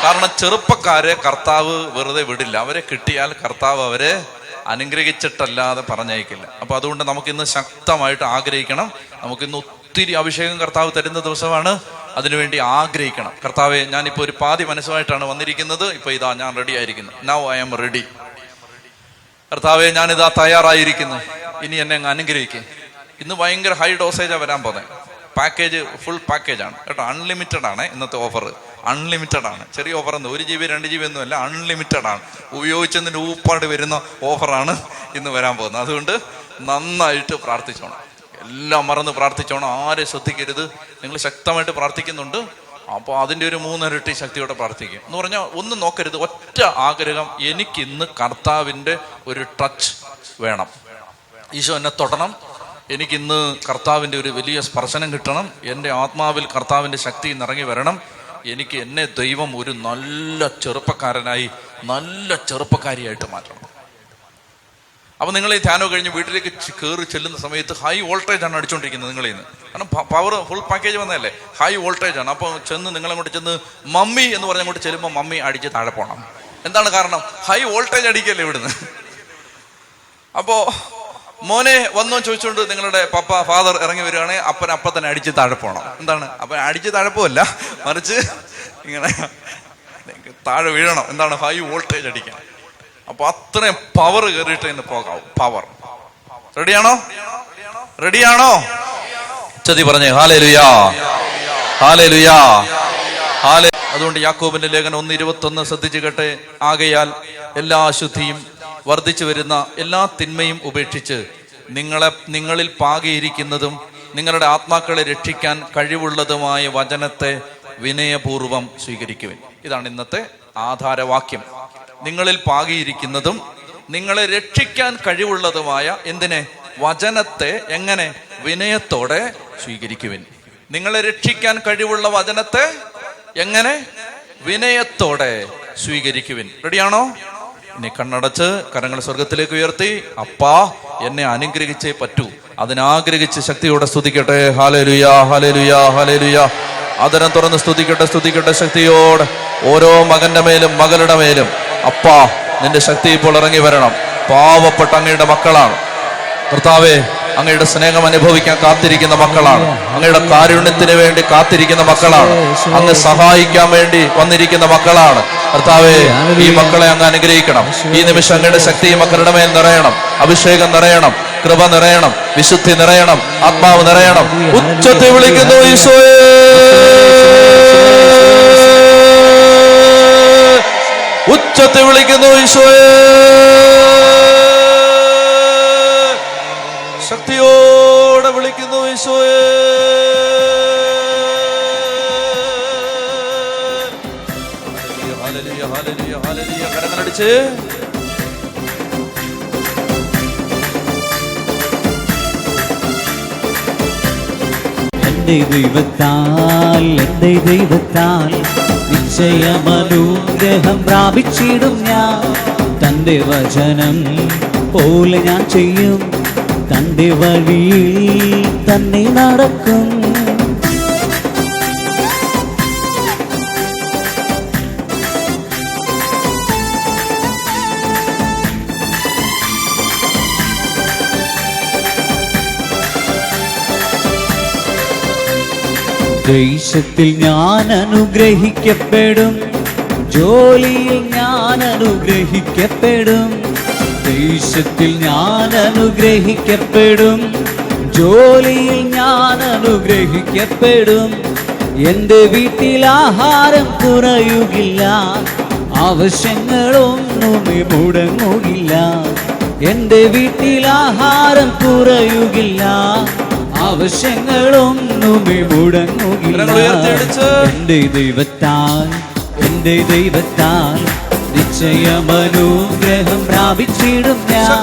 കാരണം ചെറുപ്പക്കാരെ കർത്താവ് വെറുതെ വിടില്ല. അവരെ കിട്ടിയാൽ കർത്താവ് അവരെ അനുഗ്രഹിച്ചിട്ടല്ലാതെ പറഞ്ഞയക്കില്ല. അപ്പൊ അതുകൊണ്ട് നമുക്കിന്ന് ശക്തമായിട്ട് ആഗ്രഹിക്കണം. നമുക്കിന്ന് ഒത്തിരി അഭിഷേകം കർത്താവ് തരുന്ന ദിവസമാണ്. അതിനുവേണ്ടി ആഗ്രഹിക്കണം. കർത്താവെ, ഞാനിപ്പോ ഒരു പാതി മനസ്സുമായിട്ടാണ് വന്നിരിക്കുന്നത്. ഇപ്പൊ ഇതാ ഞാൻ റെഡി ആയിരിക്കുന്നു. Now I am ready. കർത്താവെ, ഞാനിതാ തയ്യാറായിരിക്കുന്നു. ഇനി എന്നെ അങ്ങ് അനുഗ്രഹിക്കും. ഇന്ന് ഭയങ്കര ഹൈ ഡോസേജാണ് വരാൻ പോകുന്നത്. പാക്കേജ് ഫുൾ പാക്കേജാണ് കേട്ടോ. അൺലിമിറ്റഡ് ആണ് ഇന്നത്തെ ഓഫർ. അൺലിമിറ്റഡ് ആണ്. ചെറിയ ഓഫർ ഒന്നും 1 GB 2 GB ഒന്നും അല്ല, അൺലിമിറ്റഡ് ആണ്. ഉപയോഗിച്ചതിന് ഊപ്പാട് വരുന്ന ഓഫറാണ് ഇന്ന് വരാൻ പോകുന്നത്. അതുകൊണ്ട് നന്നായിട്ട് പ്രാർത്ഥിച്ചോണം. എല്ലാം മറന്ന് പ്രാർത്ഥിച്ചോണം. ആരെ ശ്രദ്ധിക്കരുത്. നിങ്ങൾ ശക്തമായിട്ട് പ്രാർത്ഥിക്കുന്നുണ്ട്. അപ്പോൾ അതിൻ്റെ ഒരു 3 ഇരട്ടി ശക്തിയോടെ പ്രാർത്ഥിക്കും എന്ന് പറഞ്ഞാൽ ഒന്നും നോക്കരുത്. ഒറ്റ ആഗ്രഹം, എനിക്കിന്ന് കർത്താവിൻ്റെ ഒരു ടച്ച് വേണം. ഈശോ എന്നെ തൊടണം. എനിക്കിന്ന് കർത്താവിൻ്റെ ഒരു വലിയ സ്പർശനം കിട്ടണം. എൻ്റെ ആത്മാവിൽ കർത്താവിൻ്റെ ശക്തി നിറങ്ങി വരണം. എനിക്ക് എന്നെ ദൈവം ഒരു നല്ല ചെറുപ്പക്കാരനായി, നല്ല ചെറുപ്പക്കാരിയായിട്ട് മാറ്റണം. അപ്പൊ നിങ്ങൾ ഈ ധ്യാനം കഴിഞ്ഞ് വീട്ടിലേക്ക് കയറി ചെല്ലുന്ന സമയത്ത് ഹൈ വോൾട്ടേജ് ആണ് അടിച്ചുകൊണ്ടിരിക്കുന്നത് നിങ്ങളിൽ നിന്ന്. കാരണം പവർ ഫുൾ പാക്കേജ് വന്നതല്ലേ, ഹൈ വോൾട്ടേജ് ആണ്. അപ്പോൾ നിങ്ങളങ്ങോട്ട് ചെന്ന് മമ്മി എന്ന് പറഞ്ഞ് അങ്ങോട്ട് ചെല്ലുമ്പോൾ മമ്മി അടിച്ച് താഴെ പോകണം. എന്താണ് കാരണം? ഹൈ വോൾട്ടേജ് അടിക്കല്ലേ ഇവിടുന്ന്. അപ്പോ മോനെ വന്നോ ചോദിച്ചുകൊണ്ട് നിങ്ങളുടെ ഫാദർ ഇറങ്ങി വരികയാണെങ്കിൽ അപ്പൻ തന്നെ അടിച്ച് താഴെ പോകണം. എന്താണ്? അപ്പൻ അടിച്ച് താഴെ പോവല്ല, മറിച്ച് ഇങ്ങനെ താഴെ വീഴണം. എന്താണ്? ഹൈ വോൾട്ടേജ് അടിക്കാൻ. അപ്പൊ അത്രയും പവർ കയറിയിട്ട് ഇന്ന് പോകാവും. പവർ. റെഡിയാണോ? റെഡിയാണോ? ചതി പറഞ്ഞേ ഹല്ലേലൂയാ, ഹല്ലേലൂയാ, ഹല്ലേലൂയ. അതുകൊണ്ട് യാക്കോബിന്റെ ലേഖനം 1:21 ശ്രദ്ധിച്ചു കേട്ടെ. ആകയാൽ എല്ലാ അശുദ്ധിയും വർദ്ധിച്ചു വരുന്ന എല്ലാ തിന്മയും ഉപേക്ഷിച്ച് നിങ്ങളിൽ പാകിയിരിക്കുന്നതും നിങ്ങളുടെ ആത്മാക്കളെ രക്ഷിക്കാൻ കഴിവുള്ളതുമായ വചനത്തെ വിനയപൂർവം സ്വീകരിക്കുവിൻ. ഇതാണ് ഇന്നത്തെ ആധാരവാക്യം. നിങ്ങളിൽ പാകിയിരിക്കുന്നതും നിങ്ങളെ രക്ഷിക്കാൻ കഴിവുള്ളതുമായ എന്തിനെ? വചനത്തെ എങ്ങനെ? വിനയത്തോടെ സ്വീകരിക്കുവിൻ. നിങ്ങളെ രക്ഷിക്കാൻ കഴിവുള്ള വചനത്തെ എങ്ങനെ? വിനയത്തോടെ സ്വീകരിക്കുവിൻ. റെഡിയാണോ? ഇനി കണ്ണടച്ച് കരങ്ങൾ സ്വർഗത്തിലേക്ക് ഉയർത്തി, അപ്പാ എന്നെ അനുഗ്രഹിച്ചേ പറ്റൂ, അതിനാഗ്രഹിച്ച് ശക്തിയോടെ സ്തുതിക്കട്ടെ. ഹല്ലേലൂയ, ഹല്ലേലൂയ, ഹല്ലേലൂയ. ആദരം തുറന്ന് സ്തുതിക്കട്ടെ, സ്തുതിക്കട്ടെ ശക്തിയോടെ. ഓരോ മകന്റെ മേലും മകളുടെ മേലും അപ്പാ നിന്റെ ശക്തി ഇപ്പോൾ ഇറങ്ങി വരണം. പാവപ്പെട്ട അങ്ങയുടെ മക്കളാണ് കർത്താവേ, അങ്ങയുടെ സ്നേഹം അനുഭവിക്കാൻ കാത്തിരിക്കുന്ന മക്കളാണ്, അങ്ങയുടെ കാരുണ്യത്തിന് വേണ്ടി കാത്തിരിക്കുന്ന മക്കളാണ്, അങ്ങ് സഹായിക്കാൻ വേണ്ടി വന്നിരിക്കുന്ന മക്കളാണ് കർത്താവേ. ഈ മക്കളെ അങ്ങ് അനുഗ്രഹിക്കണം. ഈ നിമിഷം അങ്ങയുടെ ശക്തി മക്കളുടെ മേൽ നിറയണം, അഭിഷേകം നിറയണം, കൃപ നിറയണം, വിശുദ്ധി നിറയണം, ആത്മാവ് നിറയണം. ഉച്ചത്തിൽ വിളിക്കുന്നു ഈശോയേ, ഉച്ചത്തിൽ വിളിക്കുന്നു ഈശോയേ, ശക്തിയോടെ വിളിക്കുന്നു ഈശോയേ. ഹല്ലേലൂയ, ഹല്ലേലൂയ, ഹല്ലേലൂയ. കരങ്ങളടിച്ച് എന്റെ ദൈവത്താൽ നിശ്ചയമനുഗ്രഹം പ്രാപിച്ചിടും ഞാൻ. തന്റെ വചനം പോലെ ഞാൻ ചെയ്യും, തന്റെ വഴിയിൽ തന്നെ നടക്കും. ദേശത്തിൽ ഞാൻ അനുഗ്രഹിക്കപ്പെടും, ജോലിയിൽ ഞാൻ അനുഗ്രഹിക്കപ്പെടും. ദേശത്തിൽ ഞാൻ അനുഗ്രഹിക്കപ്പെടും, ജോലിയിൽ ഞാൻ അനുഗ്രഹിക്കപ്പെടും. എൻ്റെ വീട്ടിൽ ആഹാരം കുറയുകില്ല, ആവശ്യങ്ങളൊന്നുമേ മുടങ്ങുകില്ല. എൻ്റെ വീട്ടിൽ ആഹാരം കുറയുകില്ല, ആവശ്യങ്ങളൊന്നുമേ മുടങ്ങുകില്ല. എൻ്റെ ദൈവത്താൽ നിശ്ചയമനുഗ്രഹം പ്രാപിച്ചിടും ഞാൻ.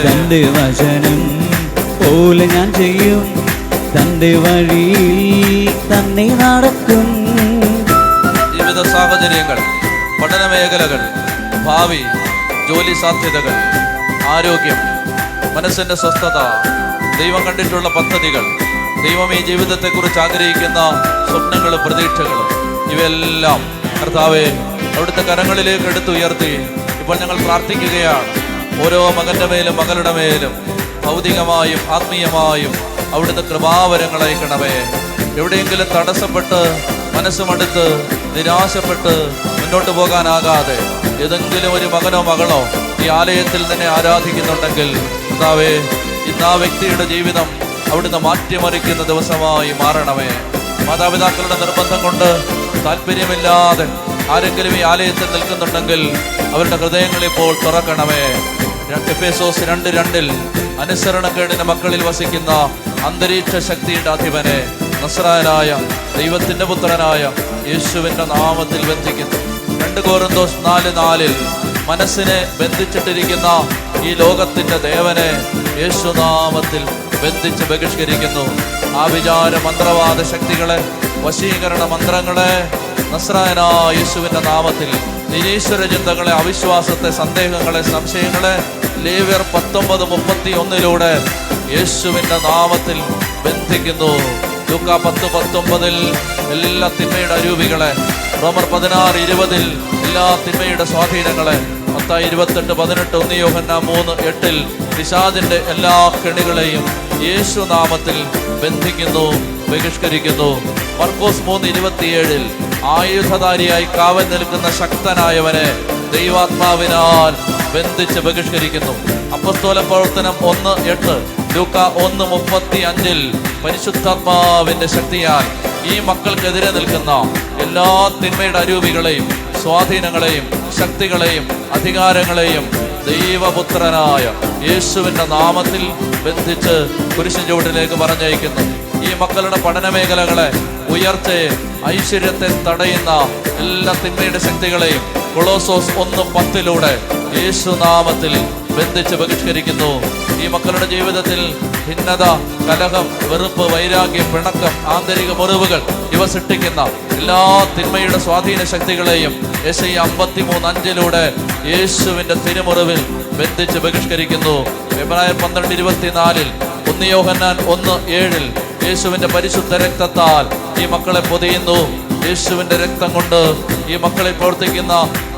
തന്റെ വചനം പോലെ ഞാൻ ചെയ്യും, തന്റെ വഴിയിൽ തന്നെ നടക്കും. ജീവിത സാഹചര്യങ്ങൾ, പഠന മേഖലകൾ, ഭാവി, ജോലി സാധ്യതകൾ, ആരോഗ്യം, മനസ്സിന്റെ സ്വസ്ഥത, ദൈവം കണ്ടിട്ടുള്ള പദ്ധതികൾ, ദൈവം ഈ ജീവിതത്തെക്കുറിച്ച് ആഗ്രഹിക്കുന്ന സ്വപ്നങ്ങളും പ്രതീക്ഷകളും, ഇവയെല്ലാം കർത്താവേ അവിടുത്തെ കരങ്ങളിലേക്ക് എടുത്തുയർത്തി ഇപ്പോൾ ഞങ്ങൾ പ്രാർത്ഥിക്കുകയാണ്. ഓരോ മകന്റെ മേലും മകളുടെ മേലും ഭൗതികമായും ആത്മീയമായും അവിടുത്തെ കൃപാവരങ്ങൾ അയക്കണമേ. എവിടെയെങ്കിലും തടസ്സപ്പെട്ട് മനസ്സുമടുത്ത് നിരാശപ്പെട്ട് മുന്നോട്ട് പോകാനാകാതെ ഏതെങ്കിലും ഒരു മകനോ മകളോ ഈ ആലയത്തിൽ തന്നെ ആരാധിക്കുന്നുണ്ടെങ്കിൽ കർത്താവേ, ഇന്ന് ആ വ്യക്തിയുടെ ജീവിതം അവിടുന്ന് മാറ്റിമറിക്കുന്ന ദിവസമായി മാറണമേ. മാതാപിതാക്കളുടെ നിർബന്ധം കൊണ്ട് താല്പര്യമില്ലാതെ ആരെങ്കിലും ഈ ആലയത്തിൽ നിൽക്കുന്നുണ്ടെങ്കിൽ അവരുടെ ഹൃദയങ്ങൾ ഇപ്പോൾ തുറക്കണമേ. എഫേസോസ് 2:2 അനുസരണക്കേടിന്റെ മക്കളിൽ വസിക്കുന്ന അന്തരീക്ഷ ശക്തിയുടെ അധിപനെ നസ്രായനായ ദൈവത്തിന്റെ പുത്രനായ യേശുവിന്റെ നാമത്തിൽ ബന്ധിക്കുന്നു. 2 കൊരിന്തോസ് 4:4 മനസ്സിനെ ബന്ധിച്ചിട്ടിരിക്കുന്ന ഈ ലോകത്തിന്റെ ദേവനെ യേശുനാമത്തിൽ ബന്ധിച്ച് ബഹിഷ്കരിക്കുന്നു. ആ വിചാര മന്ത്രവാദ ശക്തികളെ, വശീകരണ മന്ത്രങ്ങളെ നസ്രായനായ യേശുവിന്റെ നാമത്തിൽ, നിരീശ്വര ചിന്തകളെ, അവിശ്വാസത്തെ, സന്ദേഹങ്ങളെ, സംശയങ്ങളെ ലേവ്യർ 19:31 യേശുവിന്റെ നാമത്തിൽ ബന്ധിക്കുന്നു. ലൂക്കാ 10:19 എല്ലാ തിന്മയുടെ അരൂപികളെ, റോമർ 16:20 എല്ലാ തിന്മയുടെ സ്വാധീനങ്ങളെ, മത്തായി 28:18, 1 യോഹന്നാൻ 3:8 പിശാചിന്റെ എല്ലാ കെണികളെയും യേശുനാമത്തിൽ ബന്ധിക്കുന്നു, ബഹിഷ്കരിക്കുന്നു. മർക്കോസ് 3:27 ആയുധധാരിയായി കാവൽ നിൽക്കുന്ന ശക്തനായവനെ ദൈവാത്മാവിനാൽ ബന്ധിച്ച് ബഹിഷ്കരിക്കുന്നു. അപ്പസ്തോല പ്രവർത്തനം 1:8, ലൂക്കാ 1:35 പരിശുദ്ധാത്മാവിന്റെ ശക്തിയാൽ ഈ മക്കൾക്കെതിരെ നിൽക്കുന്ന എല്ലാ തിന്മയുടെ അരൂപികളെയും സ്വാധീനങ്ങളെയും ശക്തികളെയും അധികാരങ്ങളെയും ദൈവപുത്രനായ യേശുവിന്റെ നാമത്തിൽ ബന്ധിച്ച് കുരിശിൻ ചുവട്ടിലേക്ക് പറഞ്ഞയക്കുന്നു. ഈ മക്കളുടെ പഠന മേഖലകളെ, ഉയർച്ചയെ, ഐശ്വര്യത്തെ തടയുന്ന എല്ലാ തിന്മയുടെ ശക്തികളെയും കൊളോസോസ് 1:10 യേശുനാമത്തിൽ ബന്ധിച്ച് ബഹിഷ്കരിക്കുന്നു. ഈ മക്കളുടെ ജീവിതത്തിൽ ഭിന്നത, കലഹം, വെറുപ്പ്, വൈരാഗ്യം, പിണക്കം, ആന്തരിക മുറിവുകൾ ഇവ സൃഷ്ടിക്കുന്ന എല്ലാ തിന്മയുടെ സ്വാധീന ശക്തികളെയും യെശയ്യാ 53:5 യേശുവിന്റെ തിരുമുറിവിൽ ബന്ധിച്ച് ബഹിഷ്കരിക്കുന്നു. എബ്രായർ 12:24, 1 യോഹന്നാൻ 1:7 യേശുവിന്റെ പരിശുദ്ധ രക്തത്താൽ ഈ മക്കളെ പൊതിയുന്നു. യേശുവിന്റെ രക്തം കൊണ്ട് ഈ മക്കളിൽ പ്രവർത്തിക്കുന്ന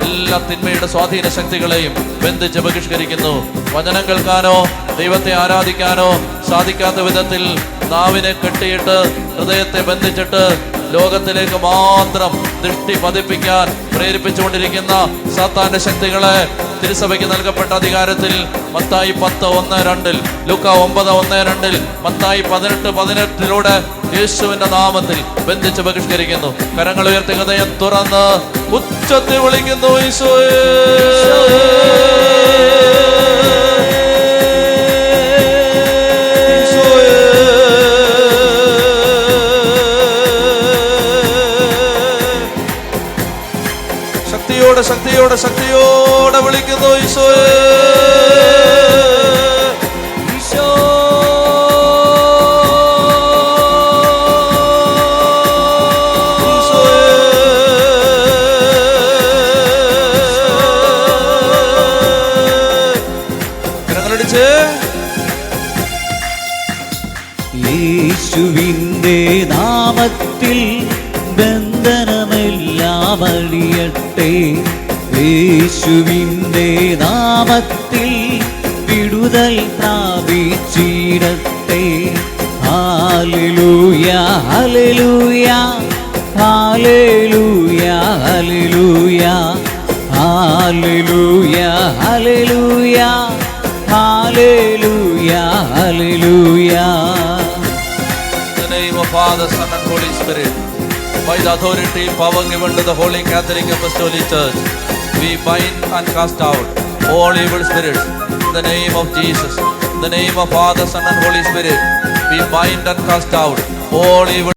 എല്ലാ തിന്മയുടെ സ്വാധീന ശക്തികളെയും ബന്ധിച്ച് ബഹിഷ്കരിക്കുന്നു. വചനം കേൾക്കാനോ ദൈവത്തെ ആരാധിക്കാനോ സാധിക്കാത്ത വിധത്തിൽ നാവിനെ കെട്ടിയിട്ട് ഹൃദയത്തെ ബന്ധിച്ചിട്ട് ലോകത്തിലേക്ക് മാത്രം ദൃഷ്ടി പതിപ്പിക്കാൻ പ്രേരിപ്പിച്ചുകൊണ്ടിരിക്കുന്ന സാത്താന്റെ ശക്തികളെ തിരുസഭയ്ക്ക് നൽകപ്പെട്ട അധികാരത്തിൽ മത്തായി 10:1-2, ലൂക്കാ 9:1-2, മത്തായി 18:18 യേശുവിന്റെ നാമത്തിൽ ബന്ധിച്ച് ബഹിഷ്കരിക്കുന്നു. കരങ്ങൾ ഉയർത്തി ഹൃദയം തുറന്ന് ഉച്ചത്തിൽ വിളിക്കുന്നു, ഈശോയേ. ശക്തിയോടെ ശക്തിയോടെ ശക്തിയോടെ വിളിക്കുന്നു, ഈശോയേ. ഈശോ കരങ്ങളടിച്ച് യേശുവിൻ്റെ നാമത്തിൽ ബന്ധനമെല്ലാം അഴിയട്ടെ. യേശുവിൻ്റെ നാമത്തിൽ വിടുതൽ പ്രാപിച്ചിടട്ടെ. ഹല്ലേലൂയ ഹല്ലേലൂയ ഹല്ലേലൂയ ഹല്ലേലൂയ ഹല്ലേലൂയ ഹല്ലേലൂയ ഹല്ലേലൂയ ഹല്ലേലൂയ. In the name of Father, Son and Holy Spirit, by the authority and power given to the Holy Catholic Apostolic Church, we bind and cast out all evil spirits in the name of Jesus. In the name of Father, Son and Holy Spirit, we bind and cast out all evil